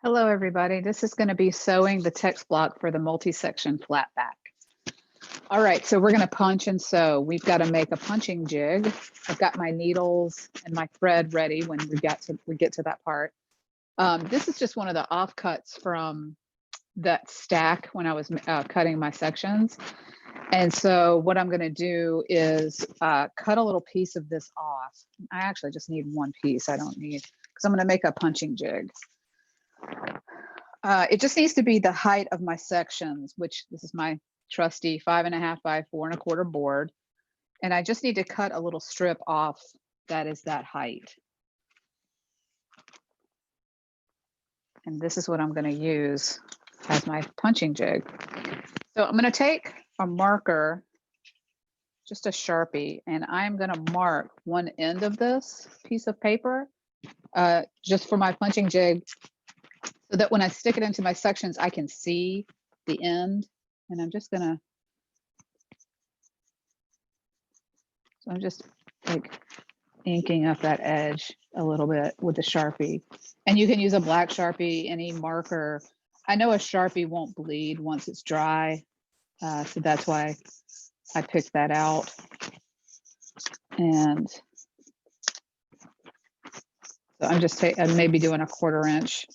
Hello, everybody. This is going to be sewing the text block for the multi-section flat back. All right, so we're going to punch and sew. We've got to make a punching jig. I've got my needles and my thread ready when we get to that part. This is just one of the offcuts from that stack when I was cutting my sections. And so what I'm going to do is cut a little piece of this off. I actually just need one piece. I don't need, because I'm going to make a punching jig. It just needs to be the height of my sections, which this is my trusty 5.5 by 4.25 board. And I just need to cut a little strip off that is that height. And this is what I'm going to use as my punching jig. So I'm going to take a marker, just a Sharpie, and I'm going to mark one end of this piece of paper just for my punching jig, so that when I stick it into my sections, I can see the end. And I'm just gonna, so I'm just like inking up that edge a little bit with the Sharpie. And you can use a black Sharpie, any marker. I know a Sharpie won't bleed once it's dry. So that's why I picked that out. And so I'm just I'm maybe doing a 1/4 inch.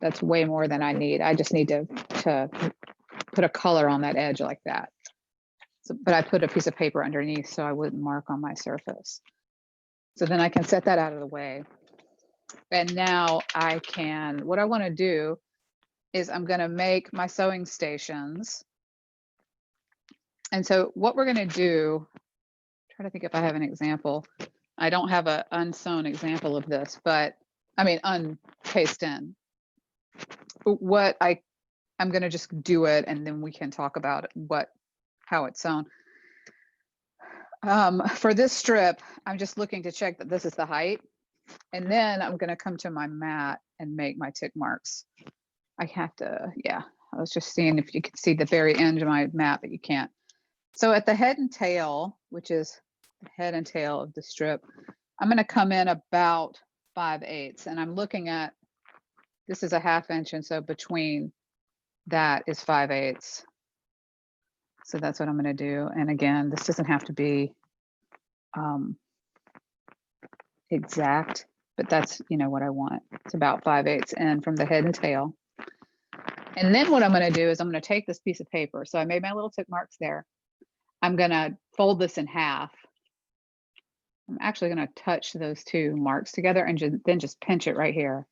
That's way more than I need. I just need to put a color on that edge like that. So, but I put a piece of paper underneath so I wouldn't mark on my surface. So then I can set that out of the way. And now I can, what I want to do is I'm going to make my sewing stations. And so what we're going to do, try to think if I have an example. I don't have an unsewn example of this, but I mean, unpaced in. What I'm going to just do it, and then we can talk about how it's sewn. For this strip, I'm just looking to check that this is the height, and then I'm going to come to my mat and make my tick marks. I have to, yeah, I was just seeing if you could see the very end of my mat, but you can't. So at the head and tail, which is the head and tail of the strip, I'm going to come in about 5/8, and I'm looking at, this is a 1/2 inch, and so between that is 5/8. So that's what I'm going to do. And again, this doesn't have to be exact, but that's, you know, what I want. It's about 5/8 in from the head and tail. And then what I'm going to do is I'm going to take this piece of paper. So I made my little tick marks there. I'm going to fold this in half. I'm actually going to touch those two marks together and then just pinch it right here.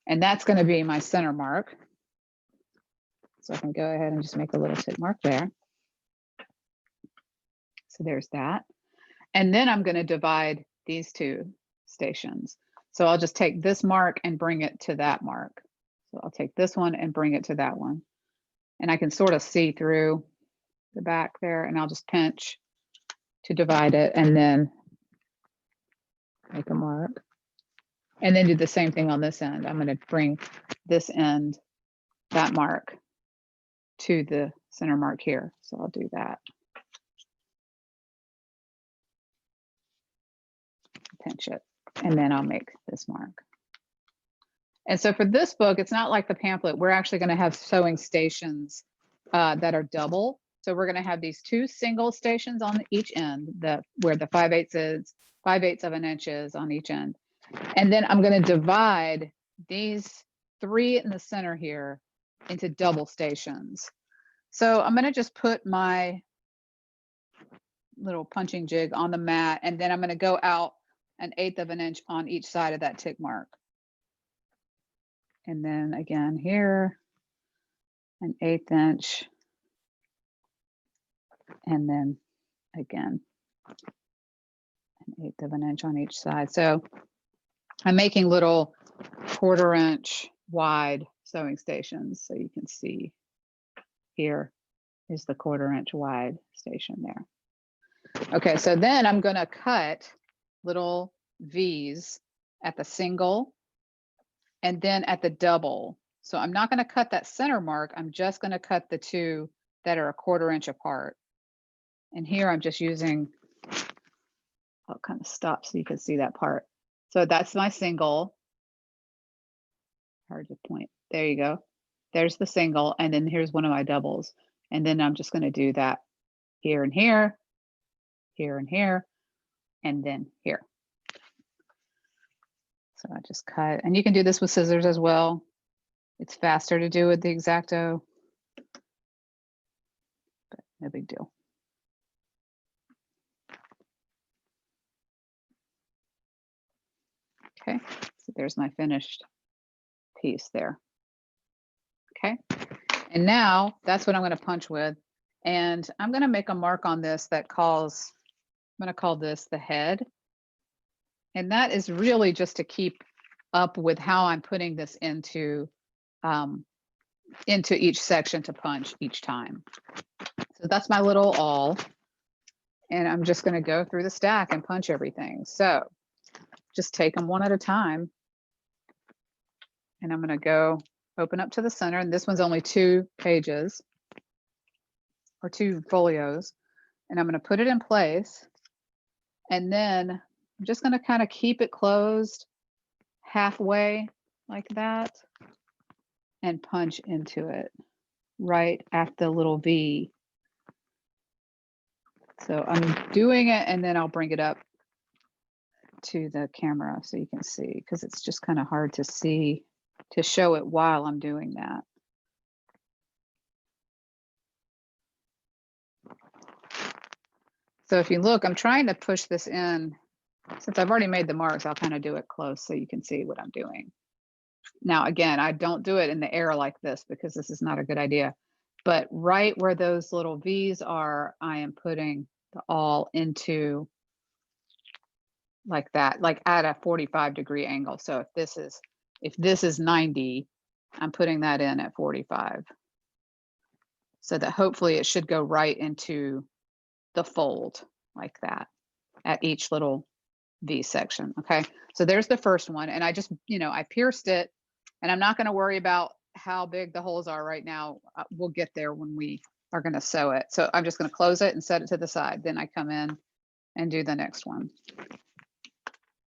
And that's going to be my center mark. So I can go ahead and just make a little tick mark there. So there's that. And then I'm going to divide these two stations. So I'll just take this mark and bring it to that mark. So I'll take this one and bring it to that one. And I can sort of see through the back there, and I'll just pinch to divide it and then make a mark. And then do the same thing on this end. I'm going to bring this end, that mark, to the center mark here. So I'll do that. Pinch it, and then I'll make this mark. And so for this book, it's not like the pamphlet. We're actually going to have sewing stations that are double. So we're going to have these 2 single stations on each end, where the 5/8 is, 5/8 of an inch is on each end. And then I'm going to divide these 3 in the center here into double stations. So I'm going to just put my little punching jig on the mat, and then I'm going to go out 1/8 of an inch on each side of that tick mark. And then again here, 1/8 inch. And then again, 1/8 of an inch on each side. So I'm making little 1/4 inch wide sewing stations. So you can see here is the 1/4 inch wide station there. Okay, so then I'm going to cut little V's at the single and then at the double. So I'm not going to cut that center mark. I'm just going to cut the 2 that are 1/4 inch apart. And here I'm just using, I'll kind of stop so you can see that part. So that's my single. hard to point. There you go. There's the single, and then here's one of my doubles. And then I'm just going to do that here and here, here and here, and then here. So I just cut, and you can do this with scissors as well. It's faster to do with the X-Acto, but no big deal. Okay, so there's my finished piece there. Okay, and now that's what I'm going to punch with. And I'm going to make a mark on this that calls, I'm going to call this the head. And that is really just to keep up with how I'm putting this into each section to punch each time. So that's my little awl. And I'm just going to go through the stack and punch everything. So just take them one at a time. And I'm going to go open up to the center. And this one's only 2 pages or 2 folios. And I'm going to put it in place. And then I'm just going to kind of keep it closed halfway like that and punch into it right at the little V. So I'm doing it, and then I'll bring it up to the camera so you can see, because it's just kind of hard to see, to show it while I'm doing that. So if you look, I'm trying to push this in. Since I've already made the marks, I'll kind of do it close so you can see what I'm doing. Now, again, I don't do it in the air like this because this is not a good idea. But right where those little V's are, I am putting the awl into like that, like at a 45-degree angle. So if this is 90, I'm putting that in at 45. So that hopefully it should go right into the fold like that at each little V section. Okay, so there's the first one, and I just, I pierced it, and I'm not going to worry about how big the holes are right now. We'll get there when we are going to sew it. So I'm just going to close it and set it to the side. Then I come in and do the next one.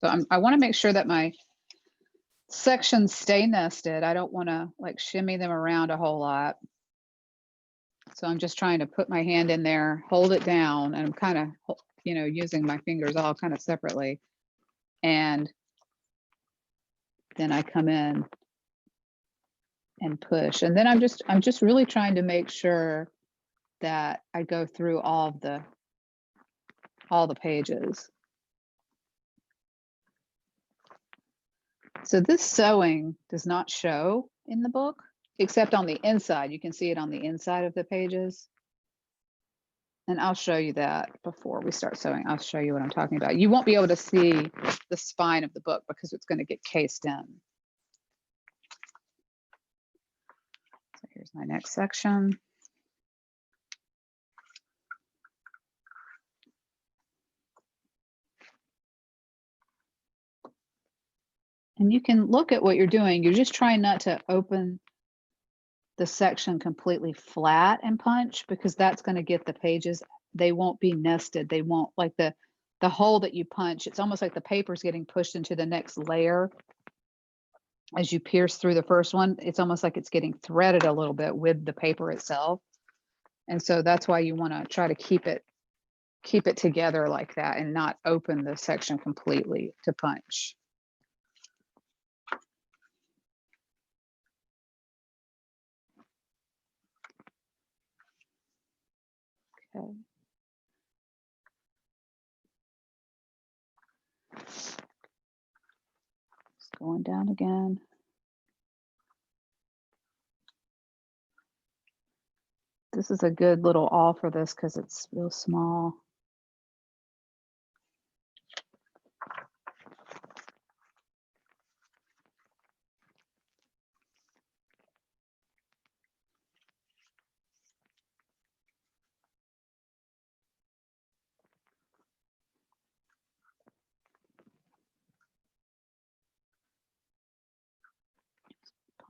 So I want to make sure that my sections stay nested. I don't want to like shimmy them around a whole lot. So I'm just trying to put my hand in there, hold it down, and I'm kind of, using my fingers all kind of separately. And then I come in and push. And then I'm just really trying to make sure that I go through all the pages. So this sewing does not show in the book, except on the inside. You can see it on the inside of the pages. And I'll show you that before we start sewing. I'll show you what I'm talking about. You won't be able to see the spine of the book because it's going to get cased in. So here's my next section. And you can look at what you're doing. You're just trying not to open the section completely flat and punch, because that's going to get the pages. They won't be nested. They won't, like the hole that you punch, it's almost like the paper's getting pushed into the next layer. As you pierce through the first one, it's almost like it's getting threaded a little bit with the paper itself. And so that's why you want to try to keep it together like that and not open the section completely to punch. Okay. Just going down again. This is a good little awl for this because it's real small.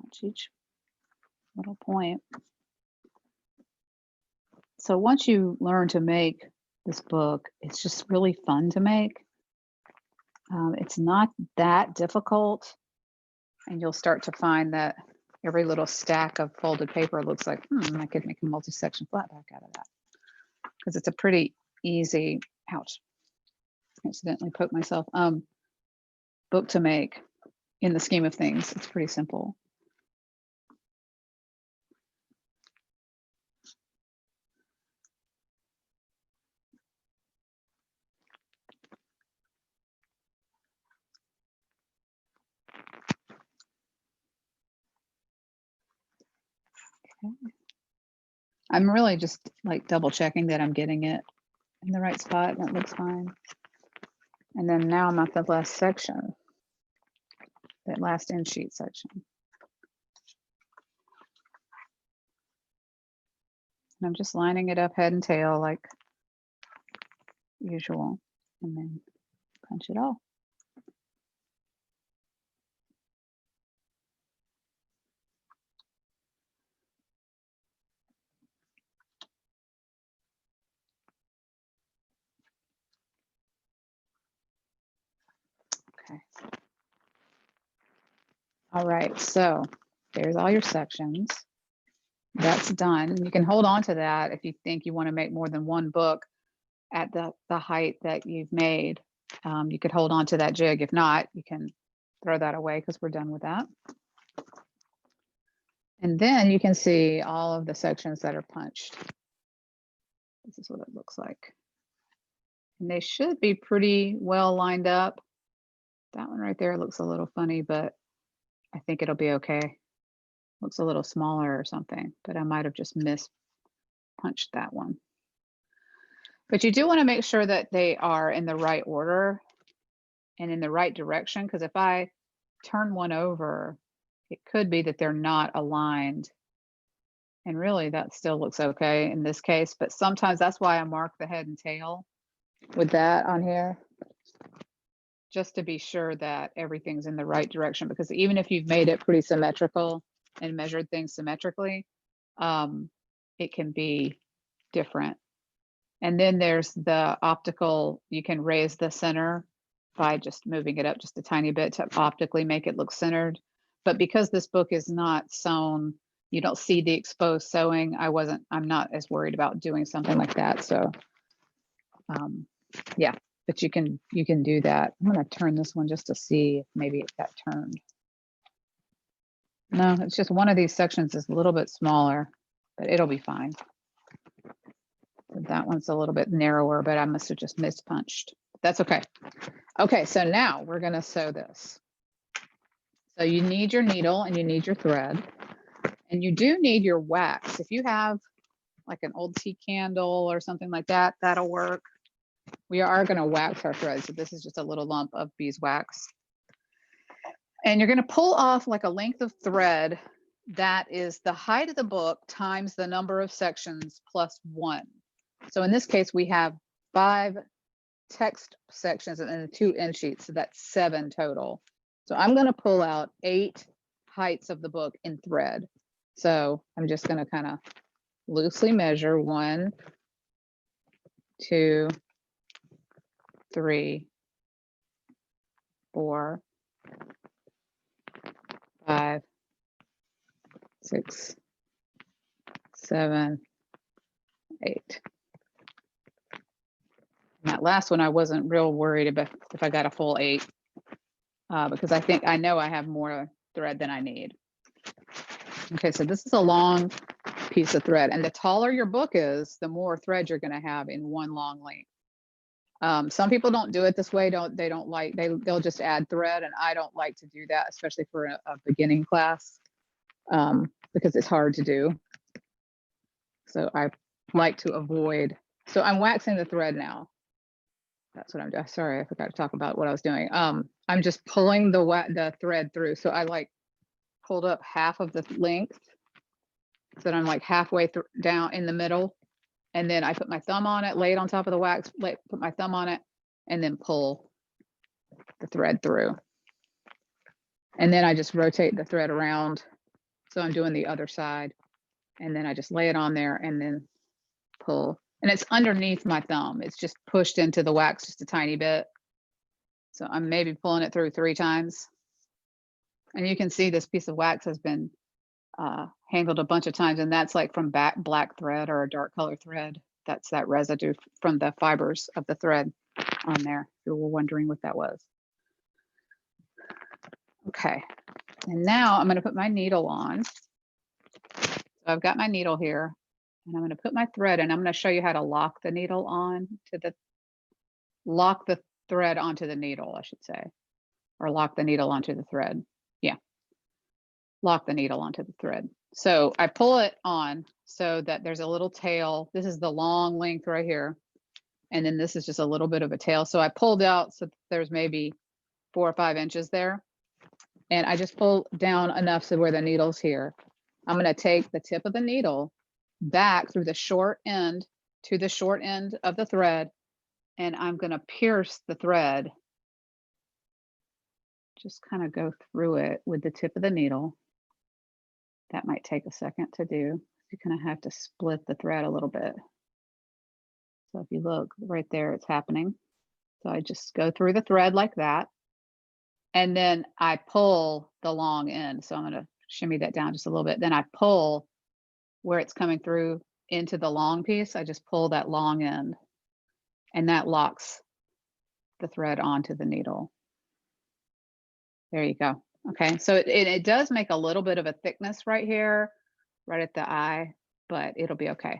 Punch each little point. So once you learn to make this book, it's just really fun to make. It's not that difficult. And you'll start to find that every little stack of folded paper looks like, I could make a multi-section flat back out of that. Because it's a pretty easy, ouch, accidentally poked myself, book to make in the scheme of things. It's pretty simple. Okay. I'm really just like double checking that I'm getting it in the right spot. That looks fine. And then now I'm at the last section, that last end sheet section. And I'm just lining it up head and tail like usual, and then punch it off. Okay. All right, so there's all your sections. That's done. You can hold on to that if you think you want to make more than one book at the height that you've made. You could hold on to that jig. If not, you can throw that away because we're done with that. And then you can see all of the sections that are punched. This is what it looks like. And they should be pretty well lined up. That one right there looks a little funny, but I think it'll be okay. Looks a little smaller or something, but I might have just punched that one. But you do want to make sure that they are in the right order and in the right direction, because if I turn one over, it could be that they're not aligned. And really that still looks okay in this case, but sometimes that's why I mark the head and tail with that on here, just to be sure that everything's in the right direction, because even if you've made it pretty symmetrical and measured things symmetrically, it can be different. And then there's the optical, you can raise the center by just moving it up just a tiny bit to optically make it look centered. But because this book is not sewn, you don't see the exposed sewing. I'm not as worried about doing something like that. So yeah, but you can do that. I'm gonna turn this one just to see if maybe it got turned. No, it's just one of these sections is a little bit smaller, but it'll be fine. That one's a little bit narrower, but I must have just mispunched. That's okay. Okay, so now we're gonna sew this. So you need your needle and you need your thread, and you do need your wax. If you have like an old tea candle or something like that, that'll work. We are gonna wax our thread. So this is just a little lump of beeswax. And you're gonna pull off like a length of thread that is the height of the book times the number of sections plus 1. So in this case, we have 5 text sections and then 2 end sheets, so that's 7 total. So I'm going to pull out 8 heights of the book in thread. So I'm just going to kind of loosely measure 1, 2, 3, 4, 5, 6, 7, 8. And that last one, I wasn't real worried about if I got a full 8, because I know I have more thread than I need. Okay, so this is a long piece of thread, and the taller your book is, the more thread you're going to have in one long length. Some people don't do it this way. They'll just add thread, and I don't like to do that, especially for a beginning class, because it's hard to do. So I like to avoid. So I'm waxing the thread now. That's what I'm doing. Sorry, I forgot to talk about what I was doing. I'm just pulling the thread through. So I like pulled up half of the length, so that I'm like halfway down in the middle. And then I put my thumb on it, lay it on top of the wax, put my thumb on it, and then pull the thread through. And then I just rotate the thread around. So I'm doing the other side. And then I just lay it on there and then pull. And it's underneath my thumb. It's just pushed into the wax just a tiny bit. So I'm maybe pulling it through 3 times. And you can see this piece of wax has been handled a bunch of times, and that's like from black thread or a dark color thread. That's that residue from the fibers of the thread on there, if you were wondering what that was. Okay, and now I'm going to put my needle on. So I've got my needle here, and I'm going to put my thread, and I'm going to show you how to lock the needle on to the, lock the thread onto the needle, I should say, or lock the needle onto the thread. Yeah, lock the needle onto the thread. So I pull it on so that there's a little tail. This is the long length right here. And then this is just a little bit of a tail. So I pulled out, so there's maybe 4 or 5 inches there. And I just pull down enough so where the needle's here. I'm going to take the tip of the needle back through the short end to the short end of the thread. And I'm going to pierce the thread. Just kind of go through it with the tip of the needle. That might take a second to do. You're going to have to split the thread a little bit. So if you look right there, it's happening. So I just go through the thread like that. And then I pull the long end. So I'm going to shimmy that down just a little bit. Then I pull where it's coming through into the long piece. I just pull that long end, and that locks the thread onto the needle. There you go. Okay, so it does make a little bit of a thickness right here, right at the eye, but it'll be okay.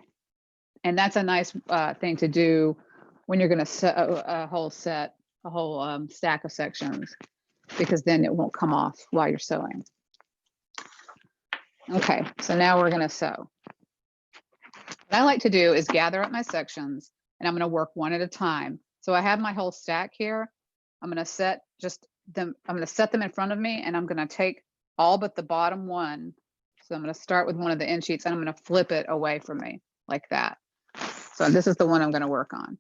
And that's a nice thing to do when you're going to sew a whole set, a whole stack of sections, because then it won't come off while you're sewing. Okay, so now we're going to sew. What I like to do is gather up my sections, and I'm going to work one at a time. So I have my whole stack here. I'm going to set them in front of me, and I'm going to take all but the bottom one. So I'm going to start with one of the end sheets, and I'm going to flip it away from me like that. So this is the one I'm going to work on.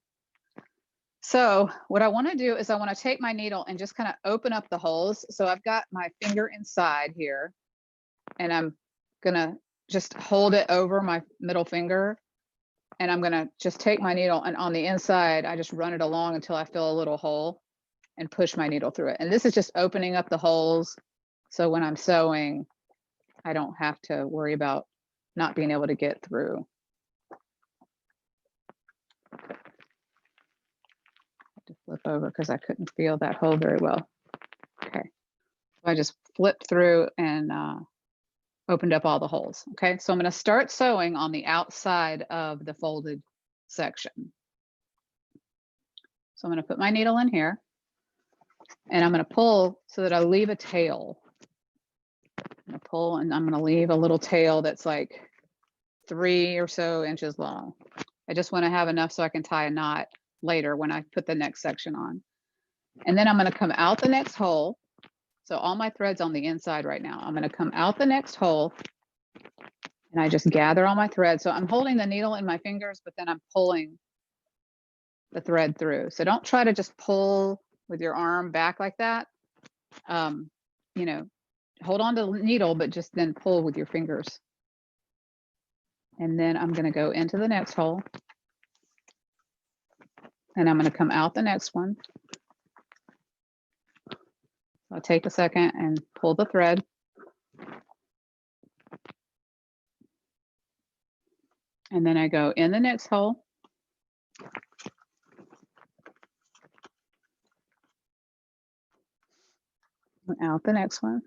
So what I want to do is I want to take my needle and just kind of open up the holes. So I've got my finger inside here, and I'm going to just hold it over my middle finger, and I'm going to just take my needle, and on the inside I just run it along until I feel a little hole and push my needle through it. And this is just opening up the holes, so when I'm sewing, I don't have to worry about not being able to get through. I have to flip over because I couldn't feel that hole very well. Okay, so I just flipped through and opened up all the holes. Okay, so I'm going to start sewing on the outside of the folded section. So I'm going to put my needle in here, and I'm going to pull so that I leave a tail. I'm going to pull, and I'm going to leave a little tail that's like 3 or so inches long. I just want to have enough so I can tie a knot later when I put the next section on. And then I'm going to come out the next hole. So all my threads on the inside right now. I'm going to come out the next hole, and I just gather all my threads. So I'm holding the needle in my fingers, but then I'm pulling the thread through. So don't try to just pull with your arm back like that. You know, hold on to the needle, but just then pull with your fingers. And then I'm going to go into the next hole, and I'm going to come out the next one. I'll take a second and pull the thread. And then I go in the next hole. And out the next one.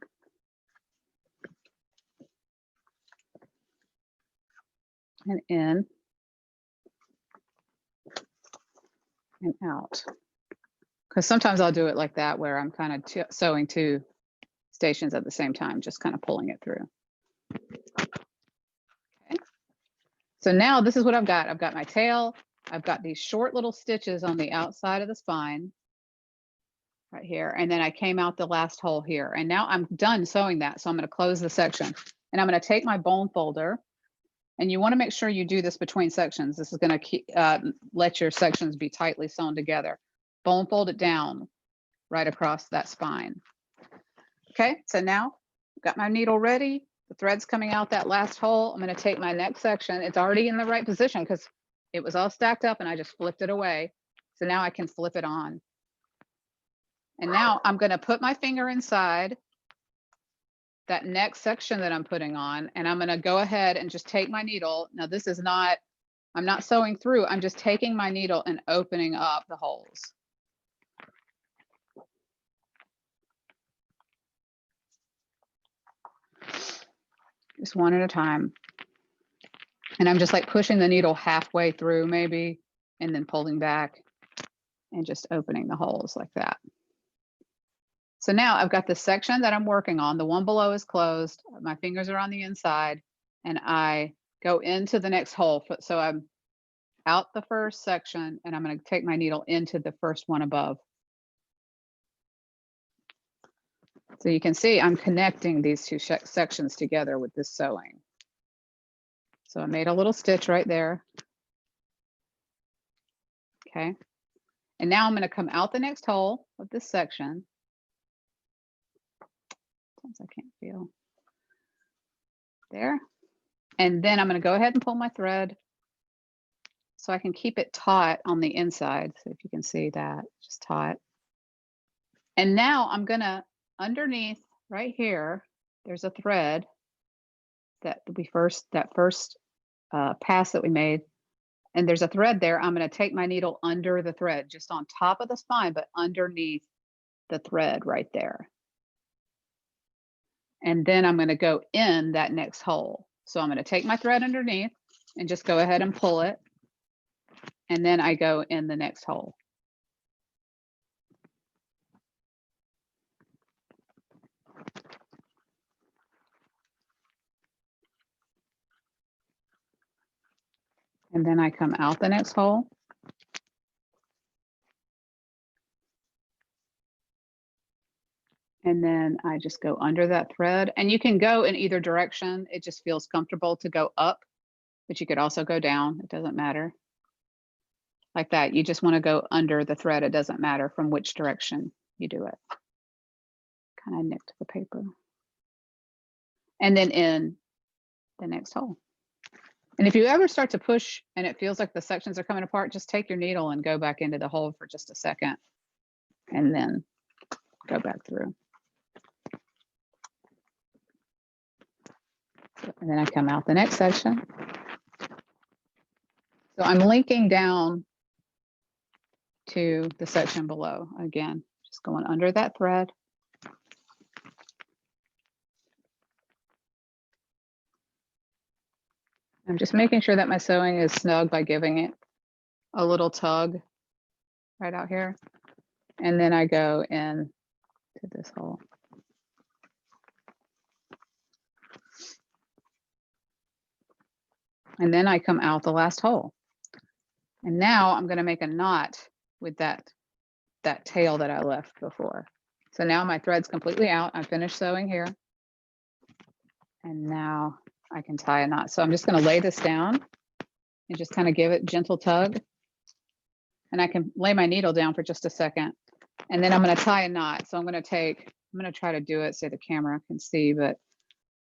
And in. And out. Because sometimes I'll do it like that, where I'm kind of sewing 2 stations at the same time, just kind of pulling it through. Okay. So now this is what I've got. I've got my tail. I've got these short little stitches on the outside of the spine right here. And then I came out the last hole here. And now I'm done sewing that. So I'm going to close the section, and I'm going to take my bone folder. And you want to make sure you do this between sections. This is going to let your sections be tightly sewn together. Bone fold it down right across that spine. Okay, so now I've got my needle ready. The thread's coming out that last hole. I'm going to take my next section. It's already in the right position because it was all stacked up, and I just flipped it away. So now I can flip it on. And now I'm going to put my finger inside, that next section that I'm putting on, and I'm going to go ahead and just take my needle. Now this is not, I'm not sewing through, I'm just taking my needle and opening up the holes. Just one at a time. And I'm just like pushing the needle halfway through maybe, and then pulling back and just opening the holes like that. So now I've got the section that I'm working on. The one below is closed. My fingers are on the inside and I go into the next hole. So I'm out the first section and I'm going to take my needle into the first one above. So you can see I'm connecting these two sections together with this sewing. So I made a little stitch right there. Okay. And now I'm going to come out the next hole of this section. Sometimes I can't feel. There. And then I'm going to go ahead and pull my thread so I can keep it taut on the inside. So if you can see that, just taut. And now I'm going to, underneath right here, there's a thread that first pass that we made. And there's a thread there. I'm going to take my needle under the thread, just on top of the spine, but underneath the thread right there. And then I'm going to go in that next hole. So I'm going to take my thread underneath and just go ahead and pull it. And then I go in the next hole. And then I come out the next hole. And then I just go under that thread. And you can go in either direction. It just feels comfortable to go up, but you could also go down. It doesn't matter. Like that. You just want to go under the thread. It doesn't matter from which direction you do it. Kind of nicked the paper. And then in the next hole. And if you ever start to push and it feels like the sections are coming apart, just take your needle and go back into the hole for just a second and then go back through. And then I come out the next section. So I'm linking down to the section below. Again, just going under that thread. I'm just making sure that my sewing is snug by giving it a little tug right out here. And then I go in to this hole. And then I come out the last hole. And now I'm going to make a knot with that tail that I left before. So now my thread's completely out. I'm finished sewing here. And now I can tie a knot. So I'm just going to lay this down and just kind of give it a gentle tug. And I can lay my needle down for just a second. And then I'm going to tie a knot. So I'm going to try to do it so the camera can see, but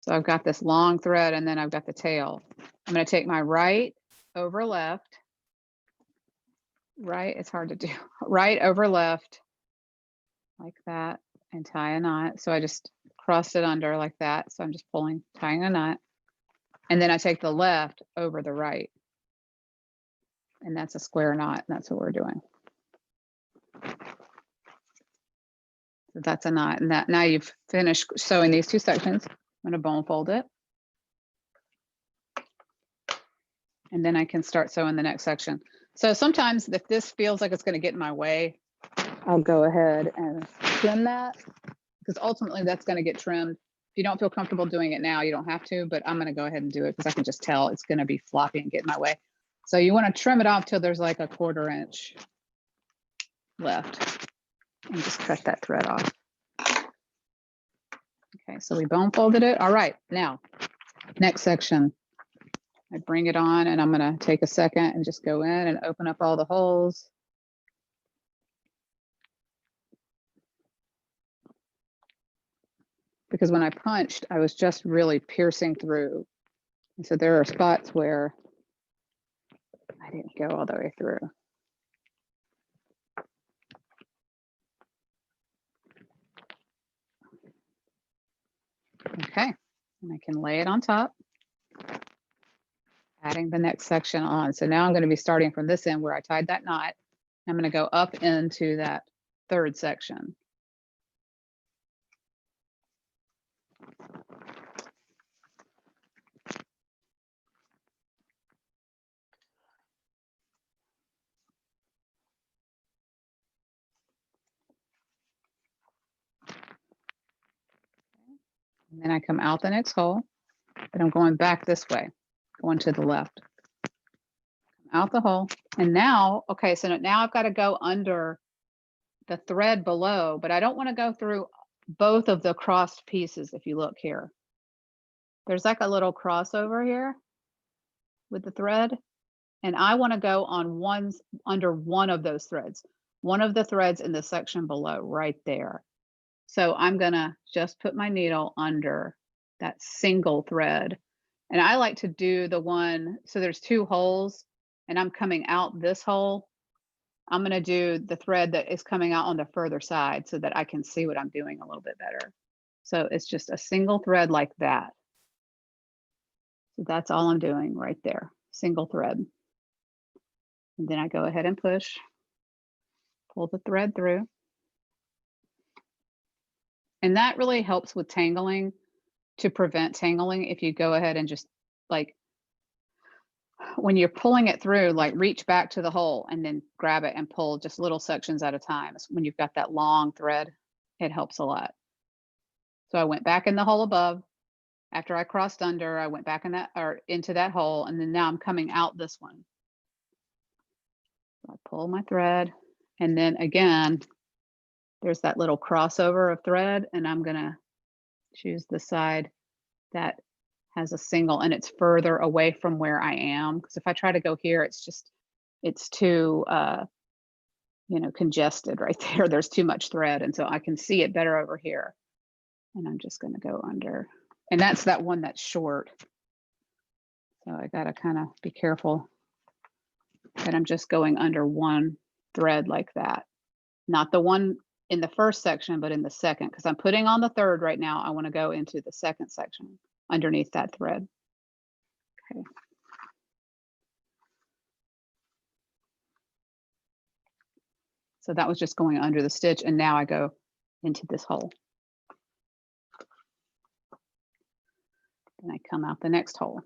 so I've got this long thread and then I've got the tail. I'm going to take my right over left, right, it's hard to do, right over left, like that, and tie a knot. So I just crossed it under like that. So I'm just tying a knot. And then I take the left over the right. And that's a square knot. And that's what we're doing. So that's a knot. And that now you've finished sewing these two sections. I'm going to bone fold it. And then I can start sewing the next section. So sometimes if this feels like it's going to get in my way, I'll go ahead and trim that, because ultimately that's going to get trimmed. If you don't feel comfortable doing it now, you don't have to, but I'm going to go ahead and do it because I can just tell it's going to be floppy and get in my way. So you want to trim it off till there's like a 1/4 inch left and just cut that thread off. Okay, so we bone folded it. All right, now next section. I bring it on and I'm going to take a second and just go in and open up all the holes. Because when I punched, I was just really piercing through. And so there are spots where I didn't go all the way through. Okay, and I can lay it on top, adding the next section on. So now I'm going to be starting from this end where I tied that knot. I'm going to go up into that third section. And then I come out the next hole, but I'm going back this way, going to the left. Out the hole. And now, okay, so now I've got to go under the thread below, but I don't want to go through both of the crossed pieces. If you look here, there's like a little crossover here with the thread. And I want to go on under one of those threads, one of the threads in the section below right there. So I'm going to just put my needle under that single thread. And I like to do the one, so there's two holes and I'm coming out this hole. I'm going to do the thread that is coming out on the further side so that I can see what I'm doing a little bit better. So it's just a single thread like that. So that's all I'm doing right there, single thread. And then I go ahead and push, pull the thread through. And that really helps with tangling, to prevent tangling. If you go ahead and just like, when you're pulling it through, like reach back to the hole and then grab it and pull just little sections at a time. When you've got that long thread, it helps a lot. So I went back in the hole above. After I crossed under, I went back in that, or into that hole, and then now I'm coming out this one. So I pull my thread, and then again, there's that little crossover of thread, and I'm gonna choose the side that has a single and it's further away from where I am. Because if I try to go here, it's too congested right there. There's too much thread, and so I can see it better over here. And I'm just going to go under, and that's that one that's short. So I got to kind of be careful that I'm just going under one thread like that, not the one in the first section, but in the second, because I'm putting on the third right now. I want to go into the second section underneath that thread. Okay. So that was just going under the stitch, and now I go into this hole. And I come out the next hole.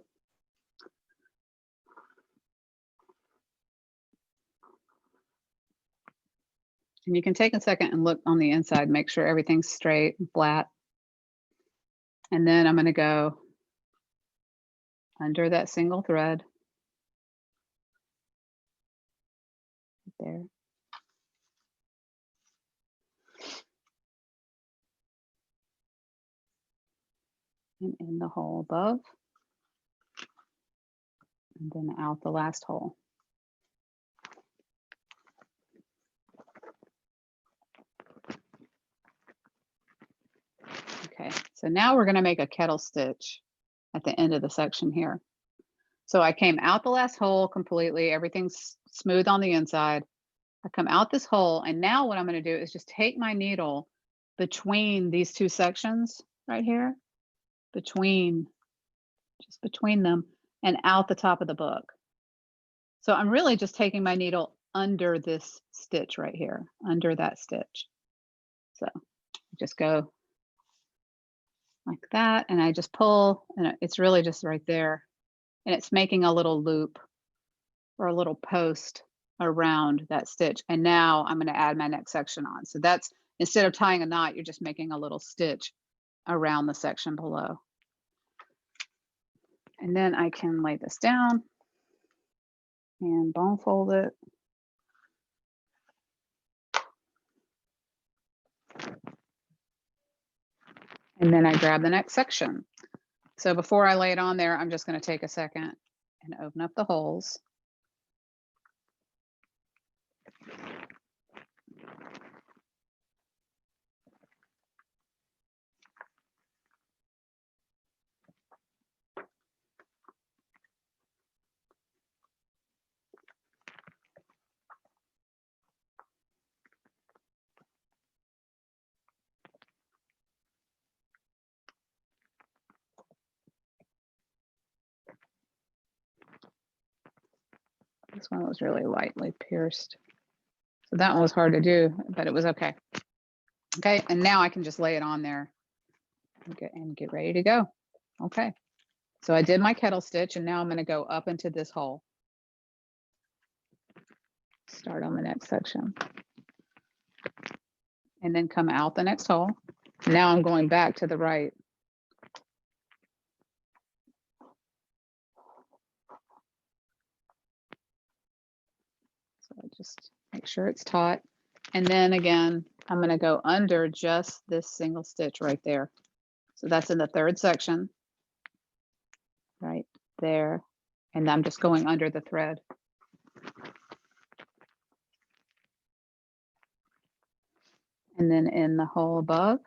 And you can take a second and look on the inside, make sure everything's straight and flat. And then I'm going to go under that single thread there. And in the hole above. And then out the last hole. Okay, so now we're going to make a kettle stitch at the end of the section here. So I came out the last hole completely, everything's smooth on the inside. I come out this hole, and now what I'm going to do is just take my needle between these two sections right here, just between them, and out the top of the book. So I'm really just taking my needle under this stitch right here, under that stitch. So just go like that, and I just pull, and it's really just right there. And it's making a little loop or a little post around that stitch. And now I'm going to add my next section on. So that's, instead of tying a knot, you're just making a little stitch around the section below. And then I can lay this down and bone fold it. And then I grab the next section. So before I lay it on there, I'm just going to take a second and open up the holes. This one was really lightly pierced. So that one was hard to do, but it was okay. Okay, and now I can just lay it on there and get ready to go. Okay, so I did my kettle stitch, and now I'm going to go up into this hole. Start on the next section. And then come out the next hole. Now I'm going back to the right. So I just make sure it's taut. And then again, I'm going to go under just this single stitch right there. So that's in the third section, right there. And I'm just going under the thread. And then in the hole above,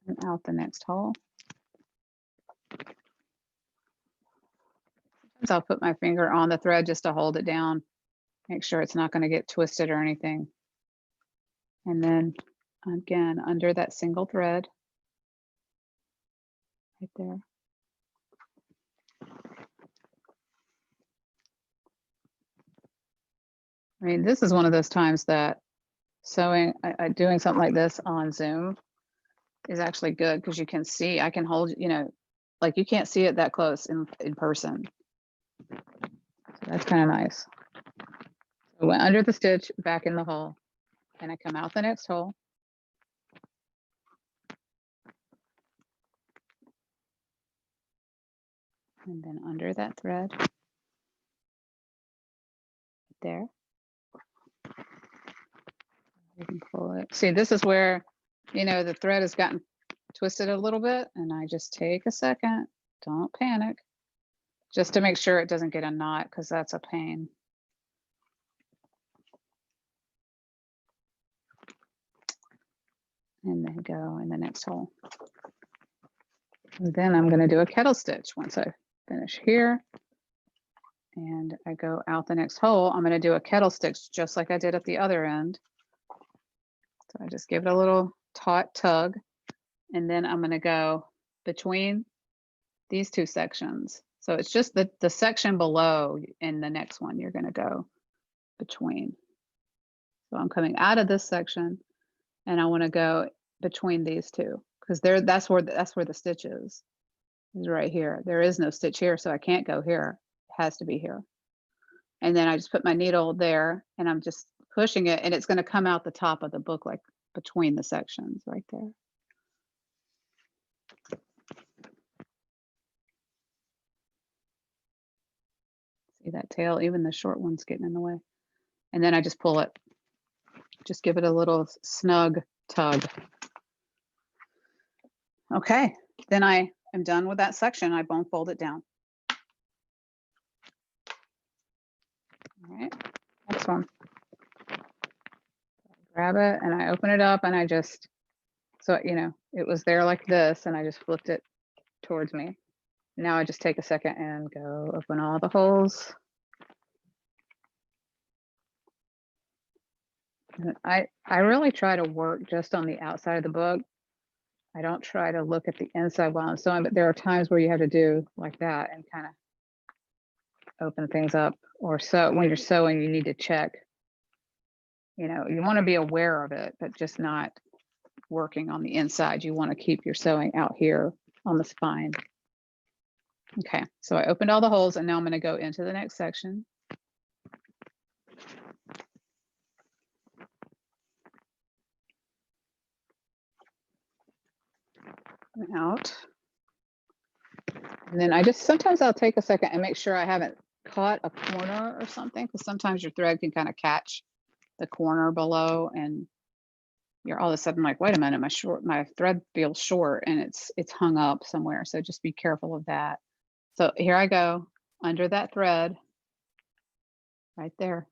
and out the next hole. Sometimes I'll put my finger on the thread just to hold it down, make sure it's not going to get twisted or anything. And then again, under that single thread, right there. I mean, this is one of those times that sewing, doing something like this on Zoom is actually good because you can see, I can hold, you know, like you can't see it that close in person. So that's kind of nice. I went under the stitch, back in the hole, and I come out the next hole. And then under that thread, there. You can pull it. See, this is where, you know, the thread has gotten twisted a little bit, and I just take a second, don't panic, just to make sure it doesn't get a knot, because that's a pain. And then go in the next hole. And then I'm going to do a kettle stitch once I finish here. And I go out the next hole. I'm going to do a kettle stitch just like I did at the other end. So I just give it a little taut tug. And then I'm going to go between these two sections. So it's just the section below in the next one you're going to go between. So I'm coming out of this section and I want to go between these two because that's where the stitch is right here. There is no stitch here, so I can't go here. It has to be here. And then I just put my needle there and I'm just pushing it, and it's going to come out the top of the book, like between the sections right there. See that tail? Even the short one's getting in the way. And then I just pull it. Just give it a little snug tug. Okay, then I am done with that section. I bone fold it down. All right, next one. Grab it and I open it up and I just, so you know, it was there like this and I just flipped it towards me. Now I just take a second and go open all the holes. And I really try to work just on the outside of the book. I don't try to look at the inside while I'm sewing, but there are times where you have to do like that and kind of open things up. Or so when you're sewing, you need to check. You know, you want to be aware of it, but just not working on the inside. You want to keep your sewing out here on the spine. Okay, so I opened all the holes and now I'm going to go into the next section. And out. And then I just, sometimes I'll take a second and make sure I haven't caught a corner or something, because sometimes your thread can kind of catch the corner below and you're all of a sudden like, wait a minute, my thread feels short and it's hung up somewhere. So just be careful of that. So here I go under that thread right there.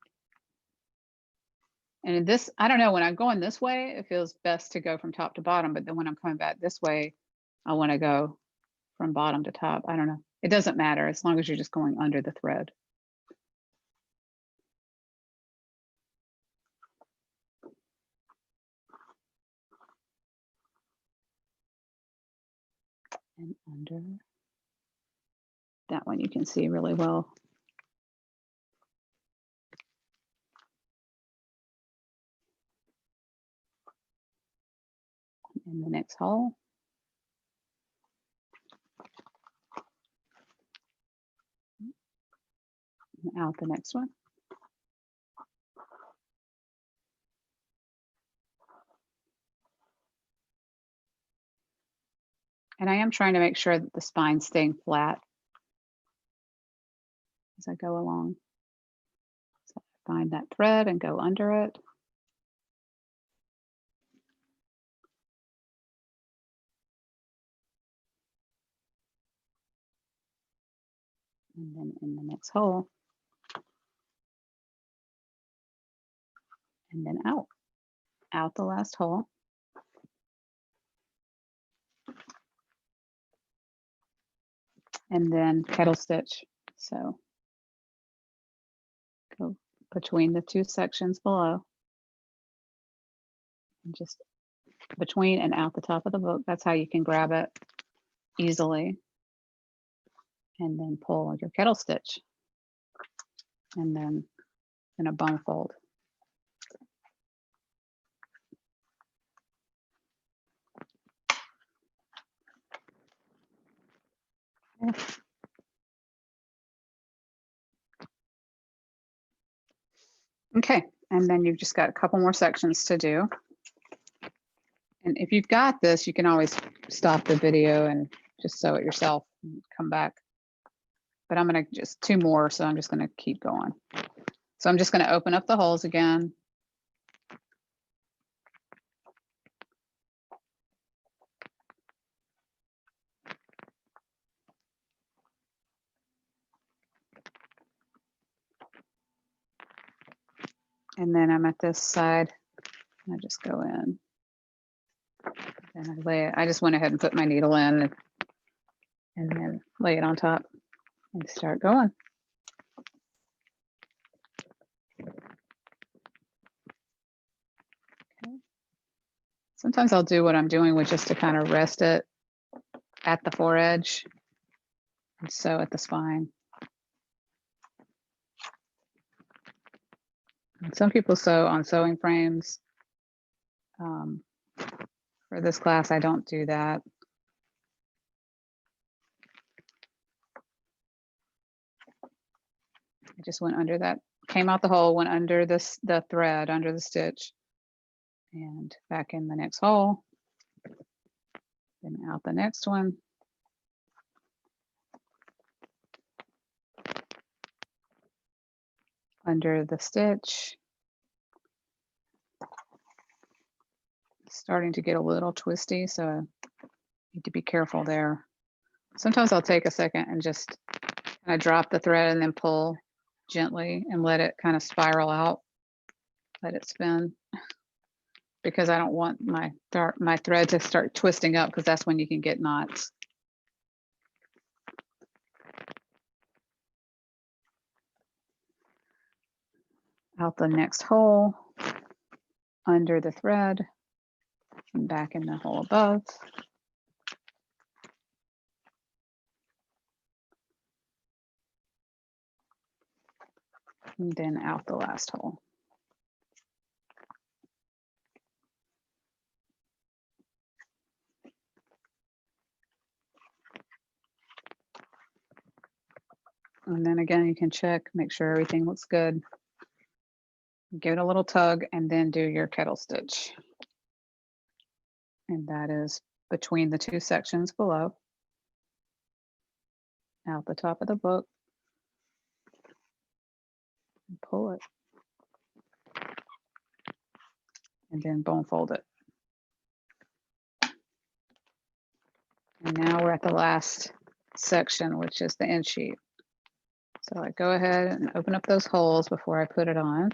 And in this, I don't know, when I'm going this way, it feels best to go from top to bottom. But then when I'm coming back this way, I want to go from bottom to top. I don't know. It doesn't matter as long as you're just going under the thread. And under That one you can see really well. In the next hole. And out the next one. And I am trying to make sure that the spine's staying flat as I go along. So I find that thread and go under it. And then in the next hole. And then out the last hole. And then kettle stitch. So go between the two sections below. And just between and out the top of the book. That's how you can grab it easily. And then pull your kettle stitch. And then in a bone fold. Okay, and then you've just got a couple more sections to do. And if you've got this, you can always stop the video and just sew it yourself and come back. But I'm gonna just 2 more, so I'm just gonna keep going. So I'm just gonna open up the holes again. And then I'm at this side, and I just go in. And I lay it, I just went ahead and put my needle in and then lay it on top and start going. Okay. Sometimes I'll do what I'm doing with just to kind of rest it at the foredge and sew at the spine. And some people sew on sewing frames. For this class, I don't do that. I just went under that, came out the hole, went under this, the thread, under the stitch, and back in the next hole, then out the next one. Under the stitch. Starting to get a little twisty, so I need to be careful there. Sometimes I'll take a second and just kind of drop the thread and then pull gently and let it kind of spiral out, let it spin, because I don't want my thread to start twisting up, because that's when you can get knots. Out the next hole, under the thread, and back in the hole above. And then out the last hole. And then again, you can check, make sure everything looks good. Give it a little tug and then do your kettle stitch. And that is between the two sections below. Out the top of the book. And pull it. And then bone fold it. And now we're at the last section, which is the end sheet. So I go ahead and open up those holes before I put it on.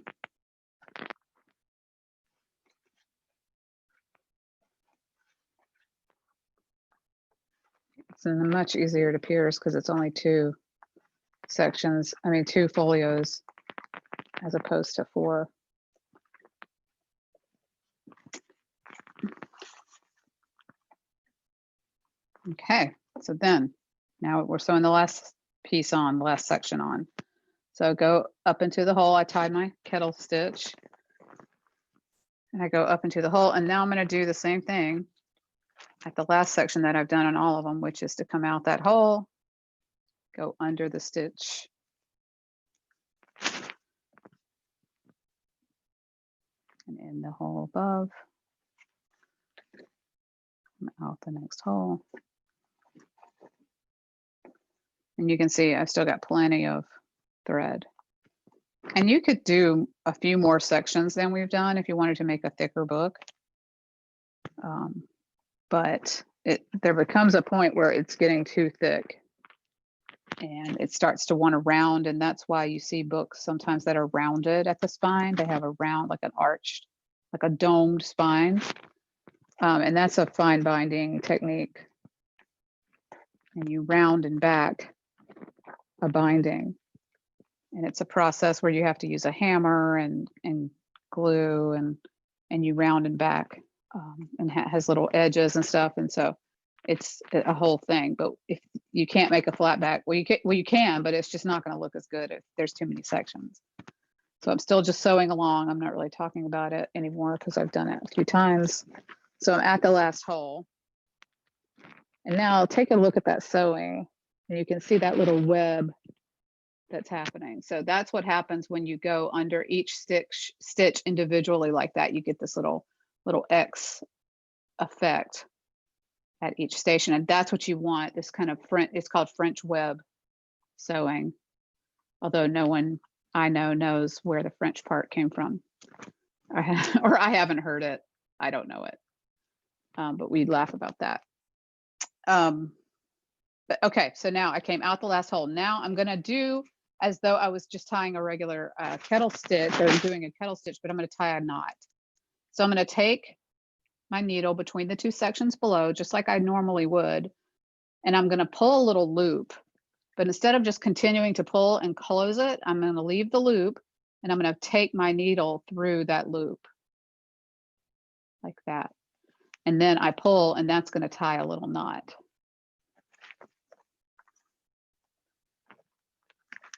It's much easier to pierce because it's only 2 sections, I mean 2 folios as opposed to 4. Okay, so then now we're sewing the last piece on, the last section on. So go up into the hole. I tied my kettle stitch. And I go up into the hole. And now I'm going to do the same thing at the last section that I've done on all of them, which is to come out that hole, go under the stitch. And in the hole above, come out the next hole. And you can see I've still got plenty of thread. And you could do a few more sections than we've done if you wanted to make a thicker book. But there becomes a point where it's getting too thick and it starts to want to round. And that's why you see books sometimes that are rounded at the spine. They have a round, like an arched, like a domed spine. And that's a fine binding technique. And you round and back a binding. And it's a process where you have to use a hammer and glue and you round and back, and has little edges and stuff. And so it's a whole thing. But if you can't make a flat back, well, you can, but it's just not going to look as good if there's too many sections. So I'm still just sewing along. I'm not really talking about it anymore because I've done it a few times. So I'm at the last hole. And now I'll take a look at that sewing, and you can see that little web that's happening. So that's what happens when you go under each stitch individually like that. You get this little X effect at each station, and that's what you want. This kind of it's called French web sewing, although no one I know knows where the French part came from, or I haven't heard it. I don't know it, but we laugh about that. But okay, so now I came out the last hole. Now I'm going to do as though I was just tying a regular kettle stitch, or doing a kettle stitch, but I'm going to tie a knot. So I'm going to take my needle between the two sections below, just like I normally would, and I'm going to pull a little loop. But instead of just continuing to pull and close it, I'm going to leave the loop, and I'm going to take my needle through that loop like that. And then I pull, and that's going to tie a little knot.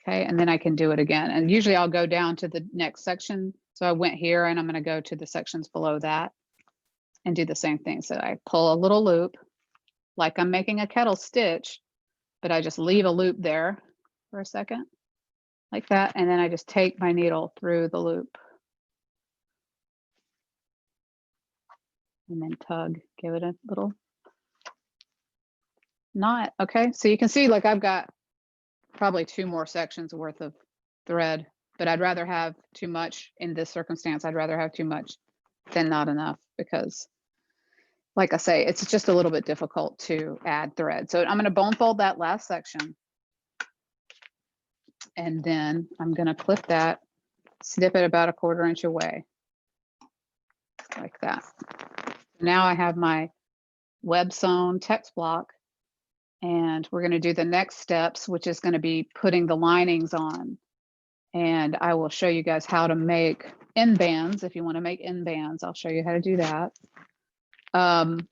Okay, and then I can do it again. And usually I'll go down to the next section. So I went here, and I'm going to go to the sections below that and do the same thing. So I pull a little loop like I'm making a kettle stitch, but I just leave a loop there for a second like that. And then I just take my needle through the loop and then tug, give it a little knot. Okay, so you can see like I've got probably 2 more sections worth of thread, but I'd rather have too much in this circumstance. I'd rather have too much than not enough, because like I say, it's just a little bit difficult to add thread. So I'm going to bone fold that last section, and then I'm going to clip that, snip it about 1/4 inch away like that. Now I have my web sewn text block, and we're going to do the next steps, which is going to be putting the linings on. And I will show you guys how to make end bands. If you want to make end bands, I'll show you how to do that. I'm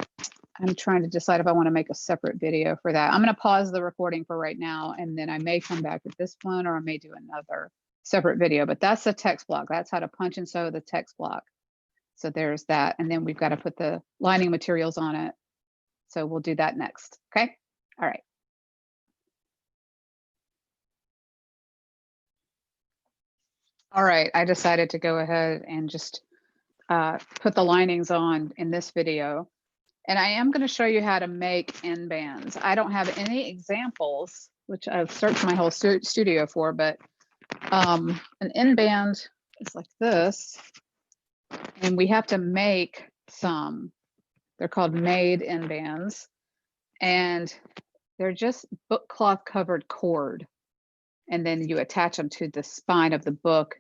trying to decide if I want to make a separate video for that. I'm going to pause the recording for right now, and then I may come back at this one, or I may do another separate video. But that's the text block. That's how to punch and sew the text block. So there's that. And then we've got to put the lining materials on it. So we'll do that next. Okay. All right. All right. I decided to go ahead and just put the linings on in this video. And I am going to show you how to make end bands. I don't have any examples, which I've searched my whole studio for, but an end band is like this. And we have to make some. They're called made end bands. And they're just book cloth covered cord. And then you attach them to the spine of the book.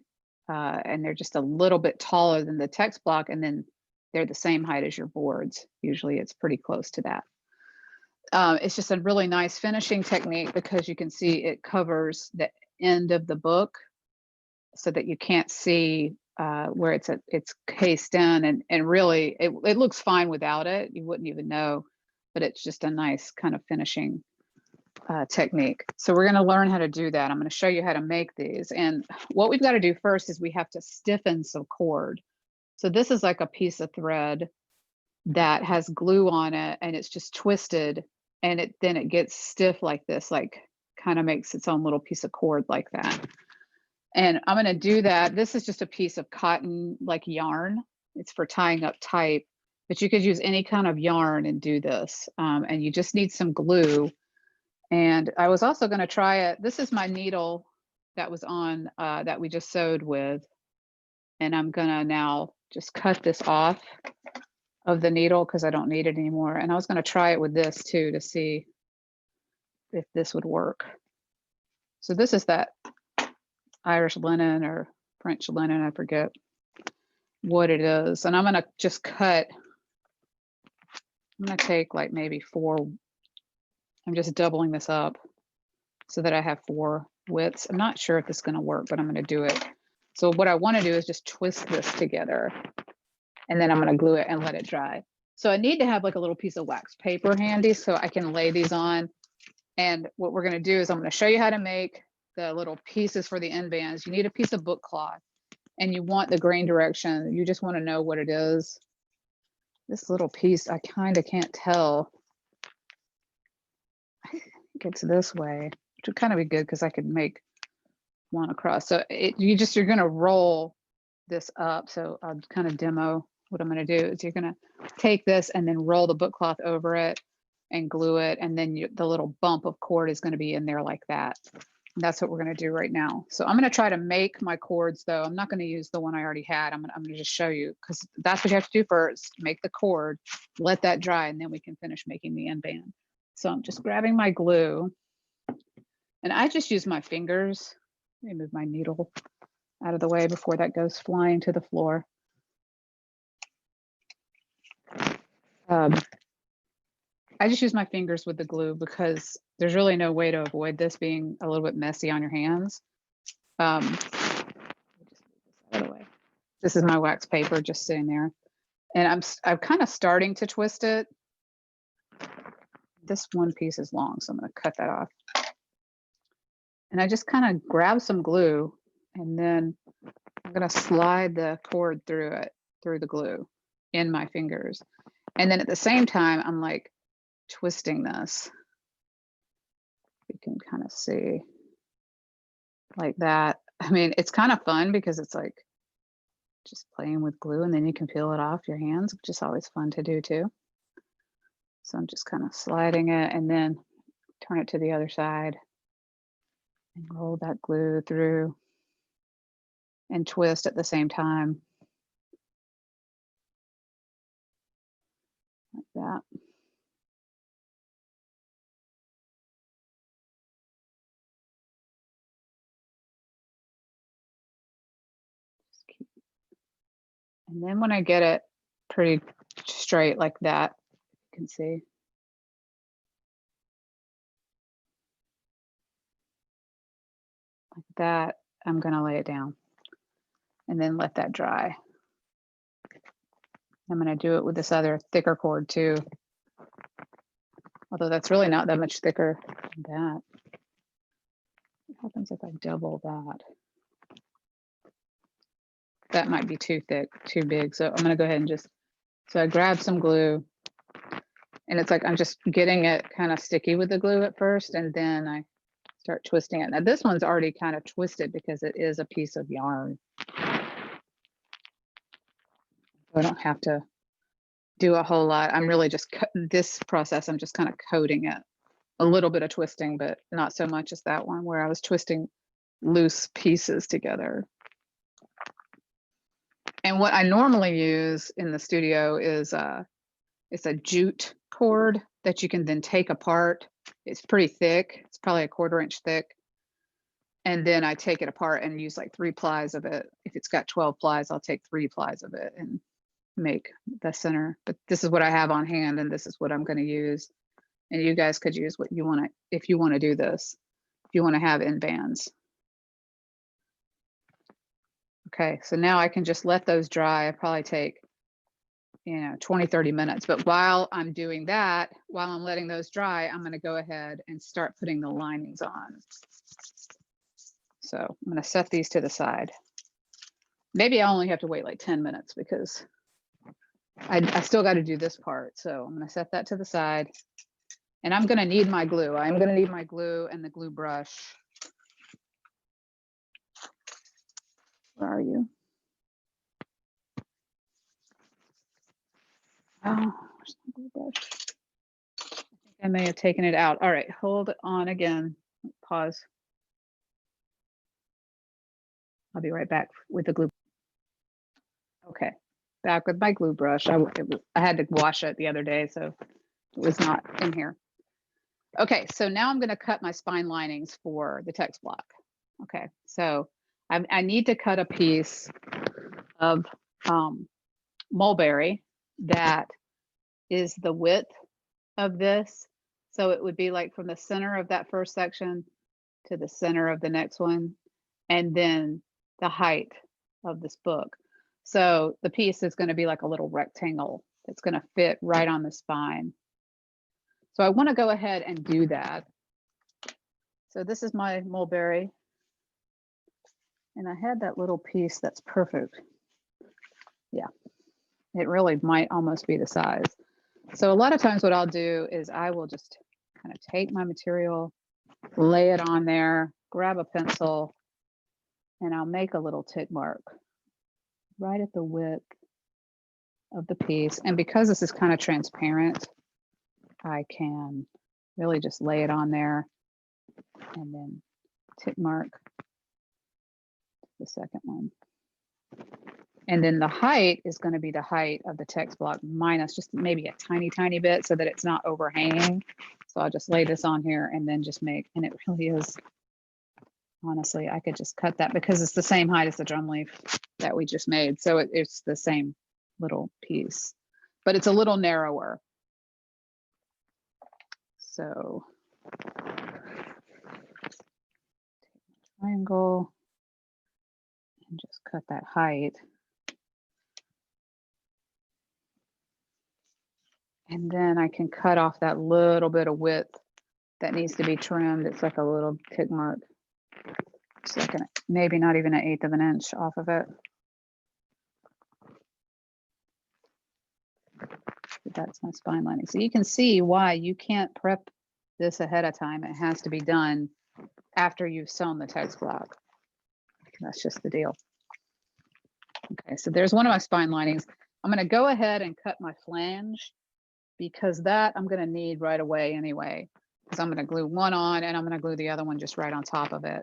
And they're just a little bit taller than the text block. And then they're the same height as your boards. Usually it's pretty close to that. It's just a really nice finishing technique, because you can see it covers the end of the book so that you can't see where it's cased in. And really, it looks fine without it. You wouldn't even know, but it's just a nice kind of finishing technique. So we're going to learn how to do that. I'm going to show you how to make these. And what we've got to do first is we have to stiffen some cord. So this is like a piece of thread that has glue on it, and it's just twisted, and then it gets stiff like this, like kind of makes its own little piece of cord like that. And I'm going to do that. This is just a piece of cotton, like yarn. It's for tying up type, but you could use any kind of yarn and do this. And you just need some glue. And I was also going to try it. This is my needle that was on, that we just sewed with. And I'm going to now just cut this off of the needle because I don't need it anymore. And I was going to try it with this too to see if this would work. So this is that Irish linen or French linen, I forget what it is. And I'm going to just cut, I'm going to take like maybe 4, I'm just doubling this up so that I have 4 widths. I'm not sure if it's going to work, but I'm going to do it. So what I want to do is just twist this together, and then I'm going to glue it and let it dry. So I need to have like a little piece of wax paper handy so I can lay these on. And what we're going to do is I'm going to show you how to make the little pieces for the end bands. You need a piece of book cloth, and you want the grain direction. You just want to know what it is. This little piece, I kind of can't tell. I think it's this way, which would kind of be good because I could make one across. So you're going to roll this up. So I'll kind of demo what I'm going to do is you're going to take this and then roll the book cloth over it and glue it. And then the little bump of cord is going to be in there like that. And that's what we're going to do right now. So I'm going to try to make my cords though. I'm not going to use the one I already had. I'm going to just show you because that's what you have to do first. Make the cord, let that dry, and then we can finish making the end band. So I'm just grabbing my glue, and I just use my fingers. Let me move my needle out of the way before that goes flying to the floor. I just use my fingers with the glue because there's really no way to avoid this being a little bit messy on your hands. Just move this out of the way. This is my wax paper just sitting there, and I'm kind of starting to twist it. This one piece is long, so I'm going to cut that off. And I just kind of grab some glue, and then I'm going to slide the cord through the glue in my fingers. And then at the same time, I'm like twisting this. You can kind of see like that. I mean, it's kind of fun because it's like just playing with glue, and then you can peel it off your hands, which is always fun to do too. So I'm just kind of sliding it and then turn it to the other side and roll that glue through and twist at the same time. Like that. And then when I get it pretty straight like that, you can see. Like that, I'm going to lay it down and then let that dry. I'm going to do it with this other thicker cord too. Although that's really not that much thicker than that. What happens if I double that? That might be too thick, too big. So I'm going to go ahead and so I grab some glue, and it's like I'm just getting it kind of sticky with the glue at first, and then I start twisting it. Now this one's already kind of twisted because it is a piece of yarn. I don't have to do a whole lot. I'm really just, this process, I'm just kind of coating it. A little bit of twisting, but not so much as that one where I was twisting loose pieces together. And what I normally use in the studio is it's a jute cord that you can then take apart. It's pretty thick. It's probably a 1/4 inch thick. And then I take it apart and use like 3 plies of it. If it's got 12 plies, I'll take 3 plies of it and make the center. But this is what I have on hand, and this is what I'm going to use. And you guys could use what you want to, if you want to do this, if you want to have end bands. Okay, so now I can just let those dry. I probably take 20, 30 minutes. But while I'm doing that, while I'm letting those dry, I'm going to go ahead and start putting the linings on. So I'm going to set these to the side. Maybe I only have to wait like 10 minutes because I still got to do this part. So I'm going to set that to the side. And I'm going to need my glue. I'm going to need my glue and the glue brush. Where are you? Oh, where's my glue brush? I think I may have taken it out. All right, hold on again. Pause. I'll be right back with the glue. Okay, back with my glue brush. I had to wash it the other day, so it was not in here. Okay, so now I'm going to cut my spine linings for the text block. Okay, so I need to cut a piece of mulberry that is the width of this. So it would be like from the center of that first section to the center of the next one, and then the height of this book. So the piece is going to be like a little rectangle that's going to fit right on the spine. So I want to go ahead and do that. So this is my mulberry. And I had that little piece that's perfect. Yeah, it really might almost be the size. So a lot of times what I'll do is I will just kind of take my material, lay it on there, grab a pencil, and I'll make a little tick mark right at the width of the piece. And because this is kind of transparent, I can really just lay it on there and then tick mark the second one. And then the height is going to be the height of the text block minus just maybe a tiny, tiny bit so that it's not overhanging. So I'll just lay this on here and then just make, and it really is, honestly, I could just cut that because it's the same height as the drum leaf that we just made. So it's the same little piece, but it's a little narrower. So triangle and just cut that height. And then I can cut off that little bit of width that needs to be trimmed. It's like a little tick mark. It's like maybe not even 1/8 of an inch off of it. That's my spine lining. So you can see why you can't prep this ahead of time. It has to be done after you've sewn the text block. That's just the deal. Okay, so there's one of my spine linings. I'm going to go ahead and cut my flange because that I'm going to need right away anyway, because I'm going to glue one on and I'm going to glue the other one just right on top of it.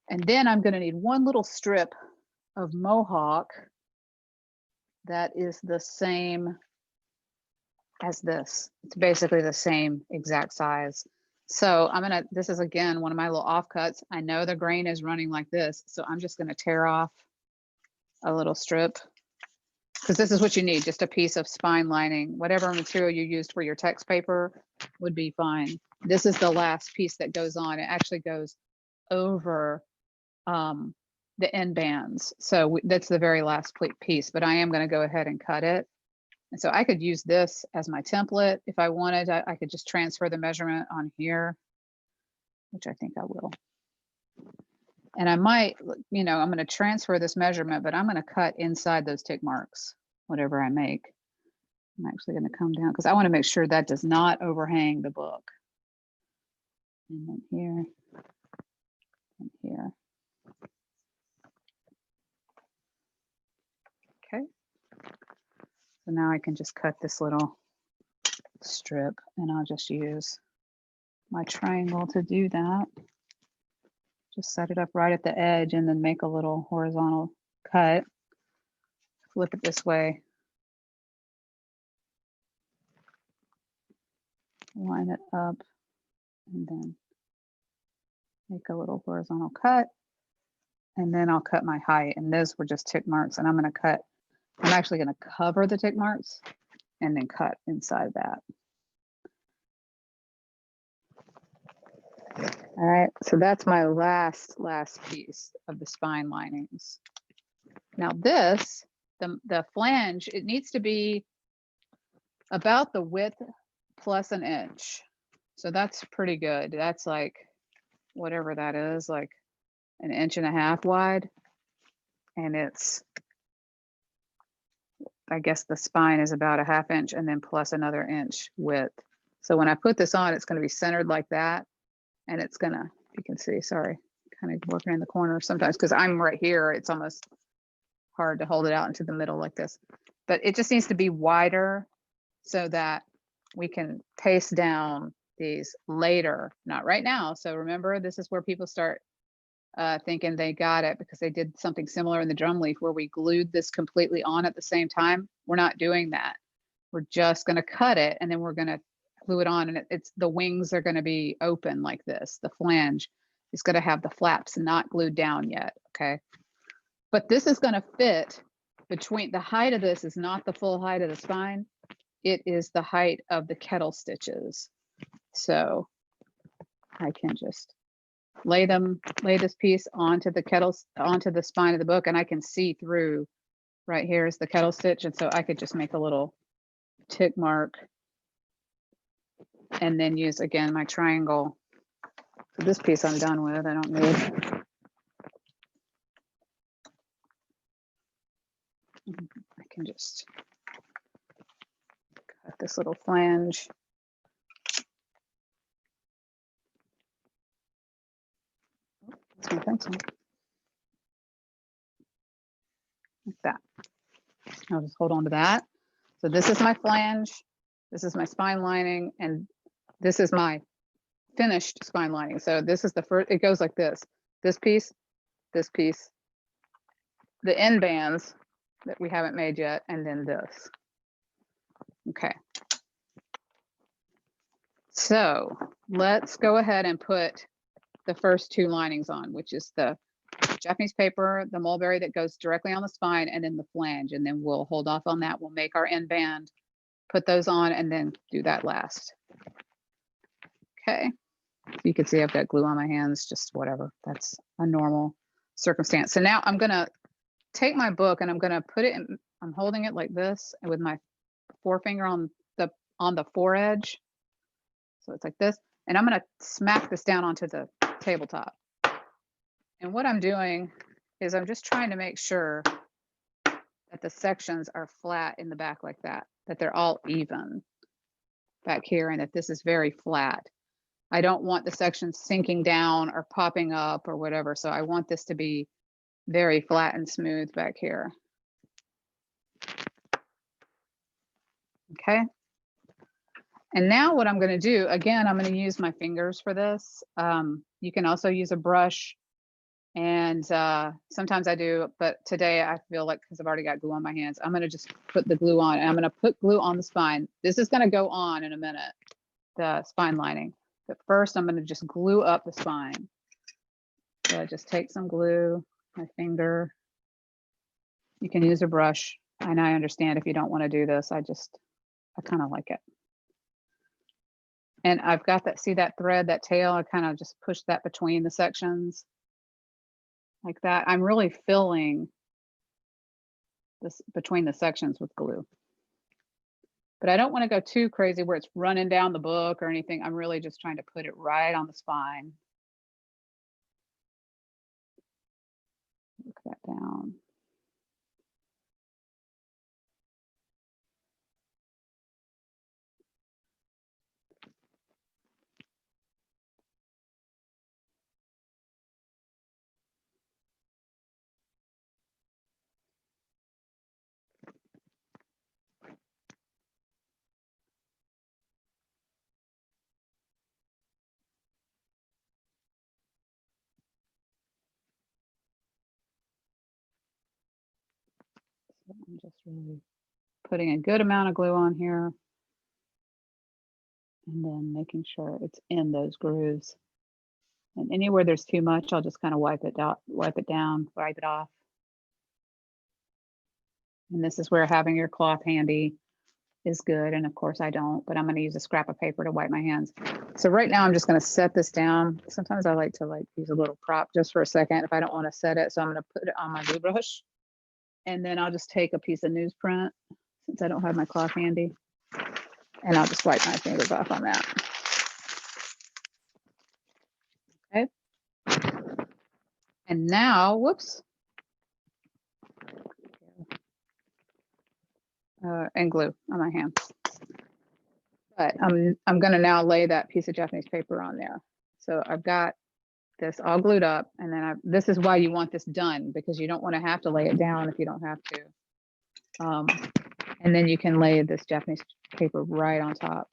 And then I'm going to need one little strip of mohawk that is the same as this. It's basically the same exact size. So this is again one of my little offcuts. I know the grain is running like this, so I'm just going to tear off a little strip, because this is what you need, just a piece of spine lining. Whatever material you used for your text paper would be fine. This is the last piece that goes on. It actually goes over the end bands. So that's the very last piece, but I am going to go ahead and cut it. And so I could use this as my template if I wanted. I could just transfer the measurement on here, which I think I will. And I might, I'm going to transfer this measurement, but I'm going to cut inside those tick marks, whatever I make. I'm actually going to come down because I want to make sure that does not overhang the book. And then here, and here. Okay. So now I can just cut this little strip and I'll just use my triangle to do that. Just set it up right at the edge and then make a little horizontal cut. Flip it this way. Line it up and then make a little horizontal cut. And then I'll cut my height. And those were just tick marks. And I'm actually going to cover the tick marks and then cut inside that. All right, so that's my last piece of the spine linings. Now this the flange, it needs to be about the width plus an inch. So that's pretty good. That's like whatever that is, like an inch and a half wide. And it's, I guess the spine is about a half inch and then plus another inch width. So when I put this on, it's going to be centered like that. And it's going to, if you can see, sorry, kind of working in the corner sometimes because I'm right here. It's almost hard to hold it out into the middle like this. But it just needs to be wider so that we can paste down these later, not right now. So remember, this is where people start thinking they got it because they did something similar in the drum leaf where we glued this completely on at the same time. We're not doing that. We're just going to cut it and then we're going to glue it on, and it's the wings are going to be open like this. The flange is going to have the flaps not glued down yet. Okay. But this is going to fit between, the height of this is not the full height of the spine. It is the height of the kettle stitches. So I can just lay this piece onto the spine of the book, and I can see through. Right here is the kettle stitch, and so I could just make a little tick mark and then use again my triangle. So this piece I'm done with, I don't need. I can just cut this little flange. That's my pencil. Like that. I'll just hold on to that. So this is my flange, this is my spine lining, and this is my finished spine lining. So this is the first, it goes like this piece, the end bands that we haven't made yet, and then this. Okay. So let's go ahead and put the first two linings on, which is the Japanese paper, the mulberry that goes directly on the spine, and then the flange. And then we'll hold off on that. We'll make our end band, put those on, and then do that last. Okay. You can see I've got glue on my hands, just whatever. That's a normal circumstance. So now I'm going to take my book and I'm going to put it in, I'm holding it like this and with my forefinger on the foredge. So it's like this. And I'm going to smack this down onto the tabletop. And what I'm doing is I'm just trying to make sure that the sections are flat in the back like that they're all even back here, and that this is very flat. I don't want the sections sinking down or popping up or whatever. So I want this to be very flat and smooth back here. Okay. And now what I'm going to do, again, I'm going to use my fingers for this. You can also use a brush. And sometimes I do, but today I feel like because I've already got glue on my hands, I'm going to just put the glue on, and I'm going to put glue on the spine. This is going to go on in a minute, the spine lining. But first I'm going to just glue up the spine. So I just take some glue, my finger. You can use a brush. And I understand if you don't want to do this, I kind of like it. And I've got that, see that thread, that tail, I kind of just push that between the sections. Like that. I'm really filling this between the sections with glue. But I don't want to go too crazy where it's running down the book or anything. I'm really just trying to put it right on the spine. Look that down. I'm just really putting a good amount of glue on here and then making sure it's in those grooves. And anywhere there's too much, I'll just kind of wipe it off. And this is where having your cloth handy is good. And of course I don't, but I'm going to use a scrap of paper to wipe my hands. So right now I'm just going to set this down. Sometimes I like to use a little prop just for a second if I don't want to set it. So I'm going to put it on my glue brush. And then I'll just take a piece of newsprint since I don't have my cloth handy. And I'll just wipe my fingers off on that. Okay. And now, whoops. And glue on my hand. But I'm going to now lay that piece of Japanese paper on there. So I've got this all glued up, and then this is why you want this done, because you don't want to have to lay it down if you don't have to. And then you can lay this Japanese paper right on top.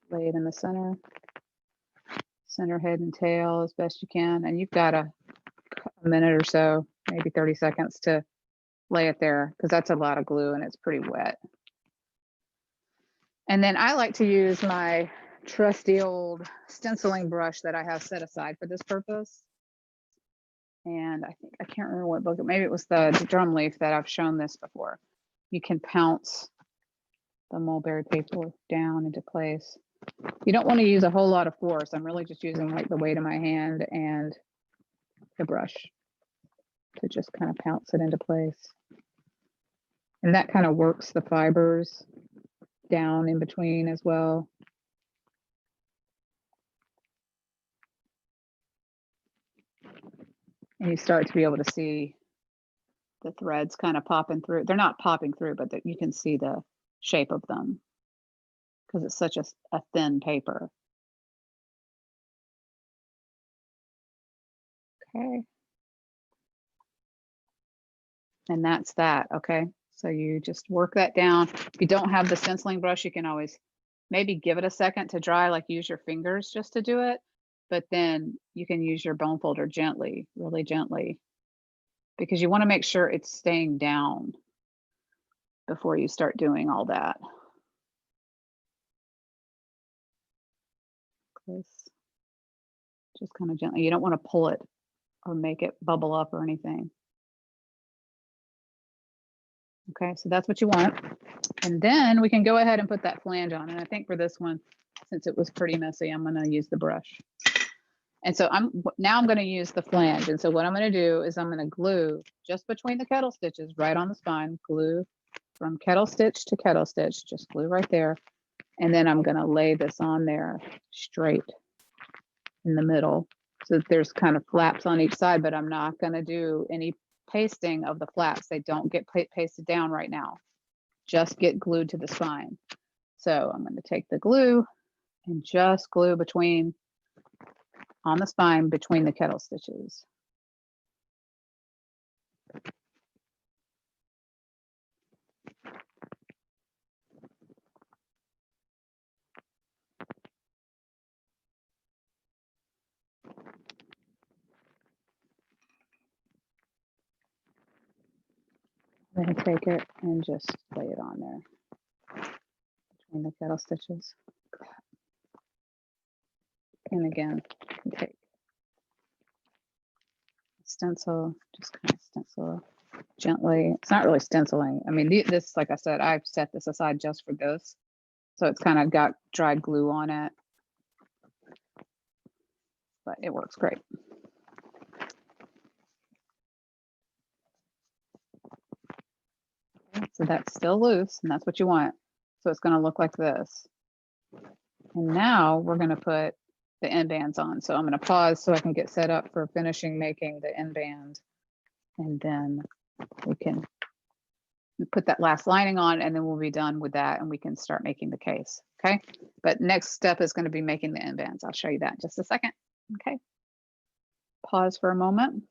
Lay it in the center head and tail as best you can. And you've got a minute or so, maybe 30 seconds to lay it there, because that's a lot of glue and it's pretty wet. And then I like to use my trusty old stenciling brush that I have set aside for this purpose. And I can't remember what book, maybe it was the drum leaf that I've shown this before. You can pounce the mulberry paper down into place. You don't want to use a whole lot of force. I'm really just using like the weight of my hand and the brush to just kind of pounce it into place. And that kind of works the fibers down in between as well. And you start to be able to see the threads kind of popping through. They're not popping through, but you can see the shape of them because it's such a thin paper. Okay. And that's that, okay? So you just work that down. If you don't have the stenciling brush, you can always maybe give it a second to dry, like use your fingers just to do it. But then you can use your bone folder gently, really gently, because you want to make sure it's staying down before you start doing all that. Just kind of gently. You don't want to pull it or make it bubble up or anything. Okay, so that's what you want. And then we can go ahead and put that flange on. And I think for this one, since it was pretty messy, I'm going to use the brush. And so now I'm going to use the flange. And so what I'm going to do is I'm going to glue just between the kettle stitches, right on the spine, glue from kettle stitch to kettle stitch, just glue right there. And then I'm going to lay this on there straight in the middle. So there's kind of flaps on each side, but I'm not going to do any pasting of the flaps. They don't get pasted down right now. Just get glued to the spine. So I'm going to take the glue and just glue between on the spine between the kettle stitches. I'm going to take it and just lay it on there between the kettle stitches. And again, you can take a stencil, just kind of stencil gently. It's not really stenciling. I mean, this, like I said, I've set this aside just for this. So it's kind of got dried glue on it. But it works great. Okay, so that's still loose, and that's what you want. So it's going to look like this. And now we're going to put the end bands on. So I'm going to pause so I can get set up for finishing making the end band. And then we can put that last lining on, and then we'll be done with that and we can start making the case. Okay. But next step is going to be making the end bands. I'll show you that in just a second. Okay. Pause for a moment.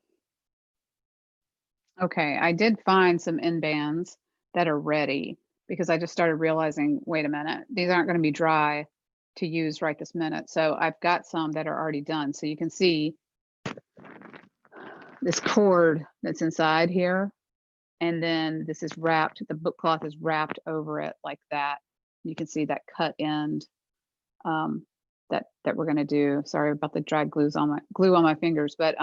Okay. I did find some end bands that are ready because I just started realizing, wait a minute, these aren't going to be dry to use right this minute. So I've got some that are already done. So you can see this cord that's inside here. And then this is wrapped, the book cloth is wrapped over it like that. You can see that cut end that we're going to do. Sorry about the dried glue on my fingers, but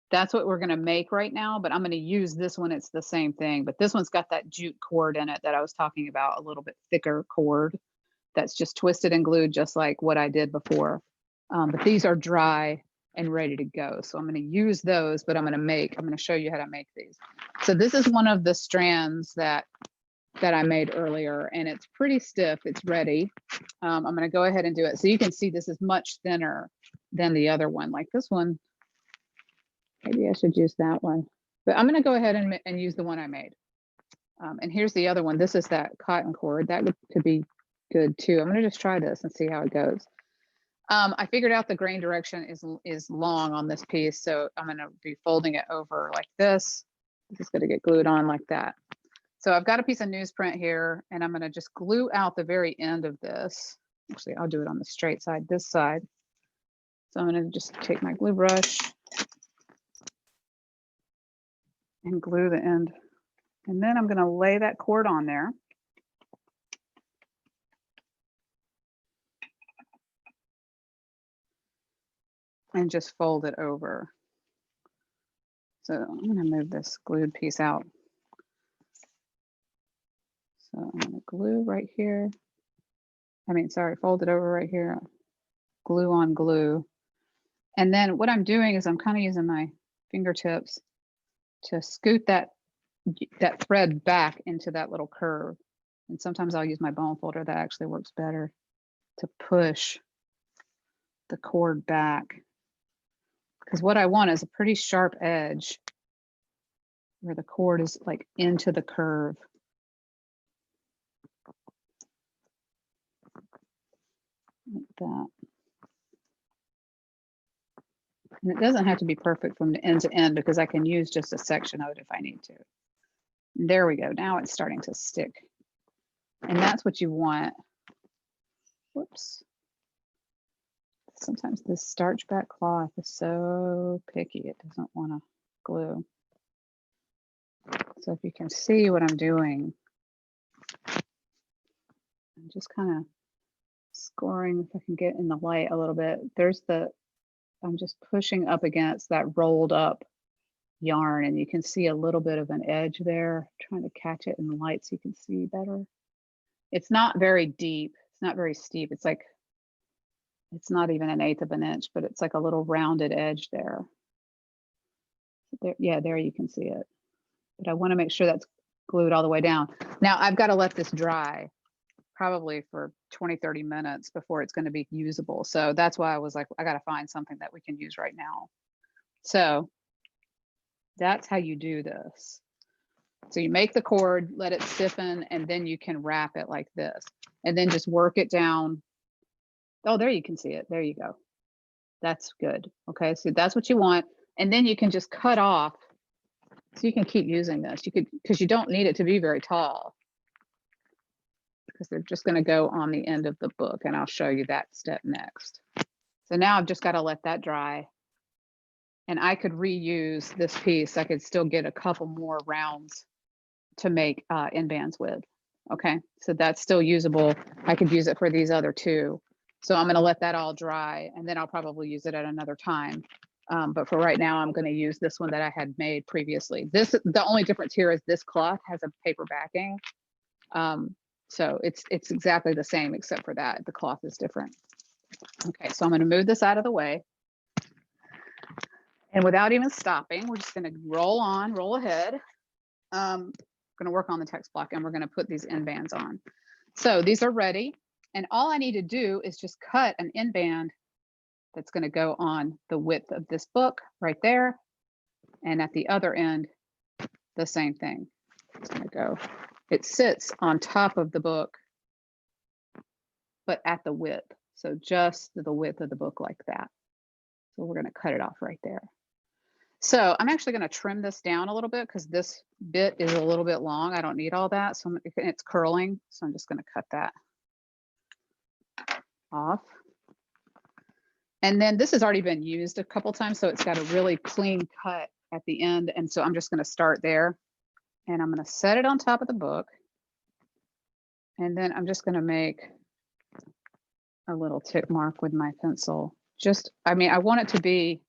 that's what we're going to make right now. But I'm going to use this one. It's the same thing, but this one's got that jute cord in it that I was talking about, a little bit thicker cord that's just twisted and glued just like what I did before. But these are dry and ready to go. So I'm going to use those, but I'm going to show you how to make these. So this is one of the strands that I made earlier, and it's pretty stiff. It's ready. I'm going to go ahead and do it. So you can see this is much thinner than the other one. Like this one, maybe I should use that one, but I'm going to go ahead and use the one I made. And here's the other one. This is that cotton cord. That could be good too. I'm going to just try this and see how it goes. I figured out the grain direction is long on this piece, so I'm going to be folding it over like this. This is going to get glued on like that. So I've got a piece of newsprint here, and I'm going to just glue out the very end of this. Actually, I'll do it on the straight side, this side. So I'm going to just take my glue brush and glue the end. And then I'm going to lay that cord on there. And just fold it over. So I'm going to move this glued piece out. So I'm going to glue right here. Fold it over right here. Glue on glue. And then what I'm doing is I'm kind of using my fingertips to scoot that thread back into that little curve. And sometimes I'll use my bone folder. That actually works better to push the cord back. Because what I want is a pretty sharp edge where the cord is like into the curve. Like that. And it doesn't have to be perfect from the end to end because I can use just a section of it if I need to. And there we go. Now it's starting to stick. And that's what you want. Whoops. Sometimes this starch back cloth is so picky, it doesn't want to glue. So if you can see what I'm doing, I'm just kind of scoring, if I can get in the light a little bit. I'm just pushing up against that rolled up yarn, and you can see a little bit of an edge there. I'm trying to catch it in the light so you can see better. It's not very deep. It's not very steep. It's like, it's not even 1/8 of an inch, but it's like a little rounded edge there. Yeah, there you can see it. But I want to make sure that's glued all the way down. Now I've got to let this dry probably for 20-30 minutes before it's going to be usable. So that's why I was like, I got to find something that we can use right now. So that's how you do this. So you make the cord, let it stiffen, and then you can wrap it like this, and then just work it down. Oh, there you can see it. There you go. That's good. Okay, so that's what you want. And then you can just cut off. So you can keep using this. You could, because you don't need it to be very tall, because they're just going to go on the end of the book, and I'll show you that step next. So now I've just got to let that dry, and I could reuse this piece. I could still get a couple more rounds to make end bands with. Okay, so that's still usable. I could use it for these other two. So I'm going to let that all dry, and then I'll probably use it at another time. But for right now, I'm going to use this one that I had made previously. The only difference here is this cloth has a paper backing. So it's exactly the same, except for that the cloth is different. Okay, so I'm going to move this out of the way. And without even stopping, we're just going to roll ahead. Going to work on the text block, and we're going to put these end bands on. So these are ready. And all I need to do is just cut an end band that's going to go on the width of this book right there. And at the other end, the same thing. It's going to go. It sits on top of the book, but at the width. So just the width of the book like that. So we're going to cut it off right there. So I'm actually going to trim this down a little bit because this bit is a little bit long. I don't need all that. So it's curling. So I'm just going to cut that off. And then this has already been used a couple times, so it's got a really clean cut at the end. And so I'm just going to start there, and I'm going to set it on top of the book. And then I'm just going to make a little tick mark with my pencil. I want it to be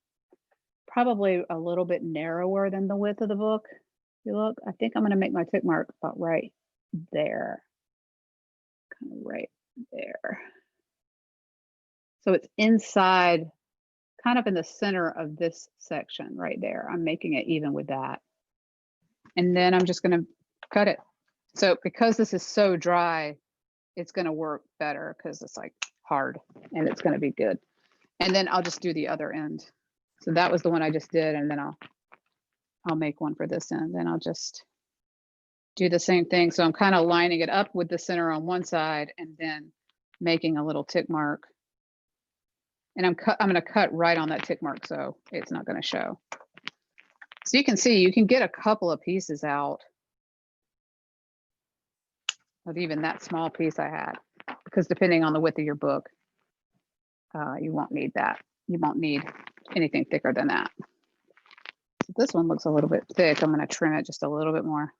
probably a little bit narrower than the width of the book. If you look, I think I'm going to make my tick mark about right there. Kind of right there. So it's inside kind of in the center of this section right there. I'm making it even with that. And then I'm just going to cut it. So because this is so dry, it's going to work better because it's like hard and it's going to be good. And then I'll just do the other end. So that was the one I just did. And then I'll make one for this end. Then I'll just do the same thing. So I'm kind of lining it up with the center on one side and then making a little tick mark. And I'm going to cut right on that tick mark so it's not going to show. So you can see you can get a couple of pieces out of even that small piece I had, because depending on the width of your book, you won't need that. You won't need anything thicker than that. So this one looks a little bit thick. I'm going to trim it just a little bit more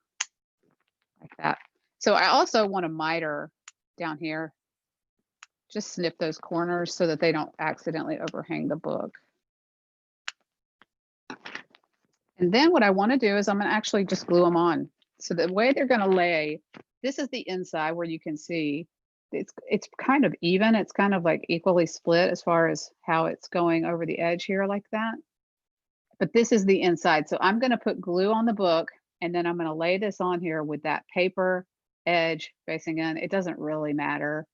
like that. So I also want a miter down here. Just snip those corners so that they don't accidentally overhang the book. And then what I want to do is I'm going to actually just glue them on. So the way they're going to lay, this is the inside where you can see it's kind of even. It's kind of like equally split as far as how it's going over the edge here like that. But this is the inside. So I'm going to put glue on the book and then I'm going to lay this on here with that paper edge facing in. It doesn't really matter,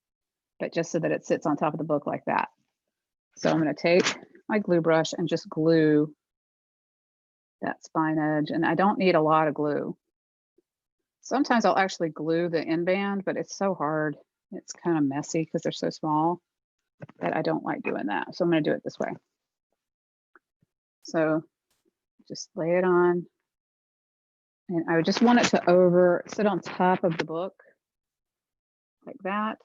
but just so that it sits on top of the book like that. So I'm going to take my glue brush and just glue that spine edge. And I don't need a lot of glue. Sometimes I'll actually glue the end band, but it's so hard. It's kind of messy because they're so small that I don't like doing that. So I'm going to do it this way. So just lay it on. And I just want it to sit on top of the book like that.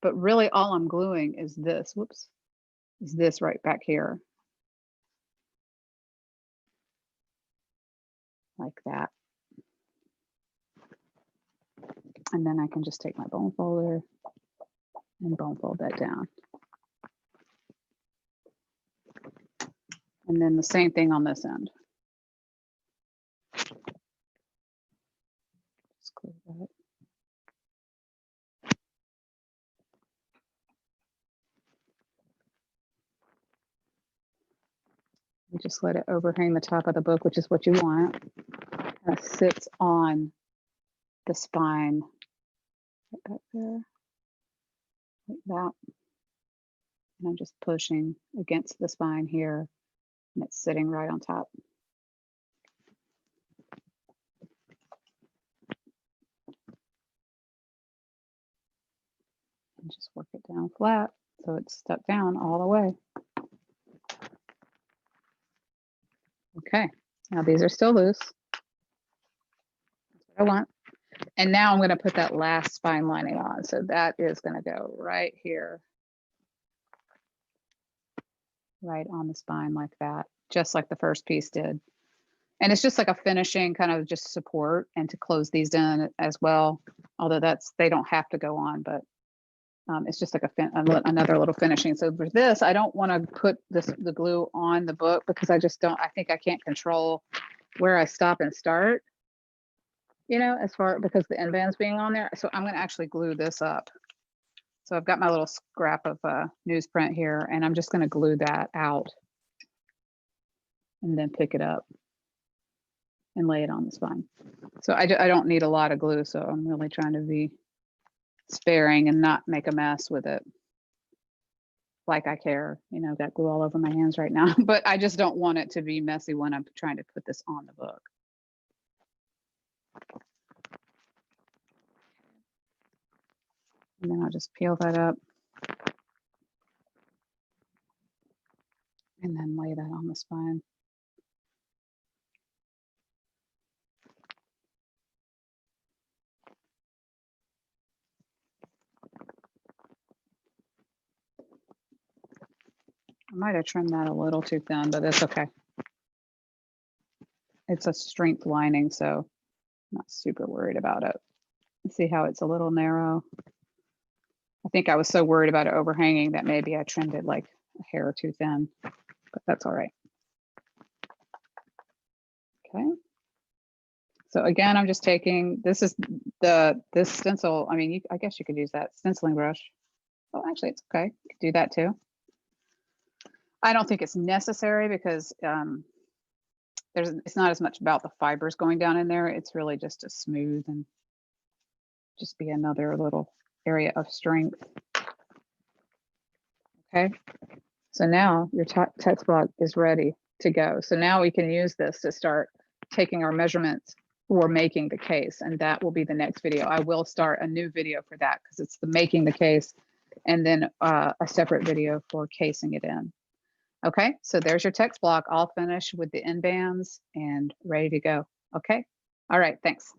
But really all I'm gluing is this, whoops, is this right back here. Like that. And then I can just take my bone folder and bone fold that down. And then the same thing on this end. Just glue that. You just let it overhang the top of the book, which is what you want. It sits on the spine right back there, like that. And I'm just pushing against the spine here, and it's sitting right on top. And just work it down flat so it's stuck down all the way. Okay, now these are still loose. That's what I want. And now I'm going to put that last spine lining on. So that is going to go right here, right on the spine like that, just like the first piece did. And it's just like a finishing kind of just support and to close these in as well. Although they don't have to go on, but it's just like another little finishing. So for this, I don't want to put the glue on the book because I think I can't control where I stop and start, you know, because the end band's being on there. So I'm going to actually glue this up. So I've got my little scrap of newsprint here and I'm just going to glue that out and then pick it up and lay it on the spine. So I don't need a lot of glue. So I'm really trying to be sparing and not make a mess with it. Like I care, you know, got glue all over my hands right now, but I just don't want it to be messy when I'm trying to put this on the book. And then I'll just peel that up and then lay that on the spine. I might have trimmed that a little too thin, but it's okay. It's a strength lining, so I'm not super worried about it. See how it's a little narrow? I think I was so worried about it overhanging that maybe I trimmed it like a hair too thin, but that's all right. Okay. So again, I'm just taking, this stencil, I mean, I guess you could use that stenciling brush. Oh, actually, it's okay. You could do that too. I don't think it's necessary because it's not as much about the fibers going down in there. It's really just to smooth and just be another little area of strength. Okay, so now your text block is ready to go. So now we can use this to start taking our measurements for making the case, and that will be the next video. I will start a new video for that because it's the making the case, and then a separate video for casing it in. Okay, so there's your text block all finished with the end bands and ready to go. Okay, all right, thanks.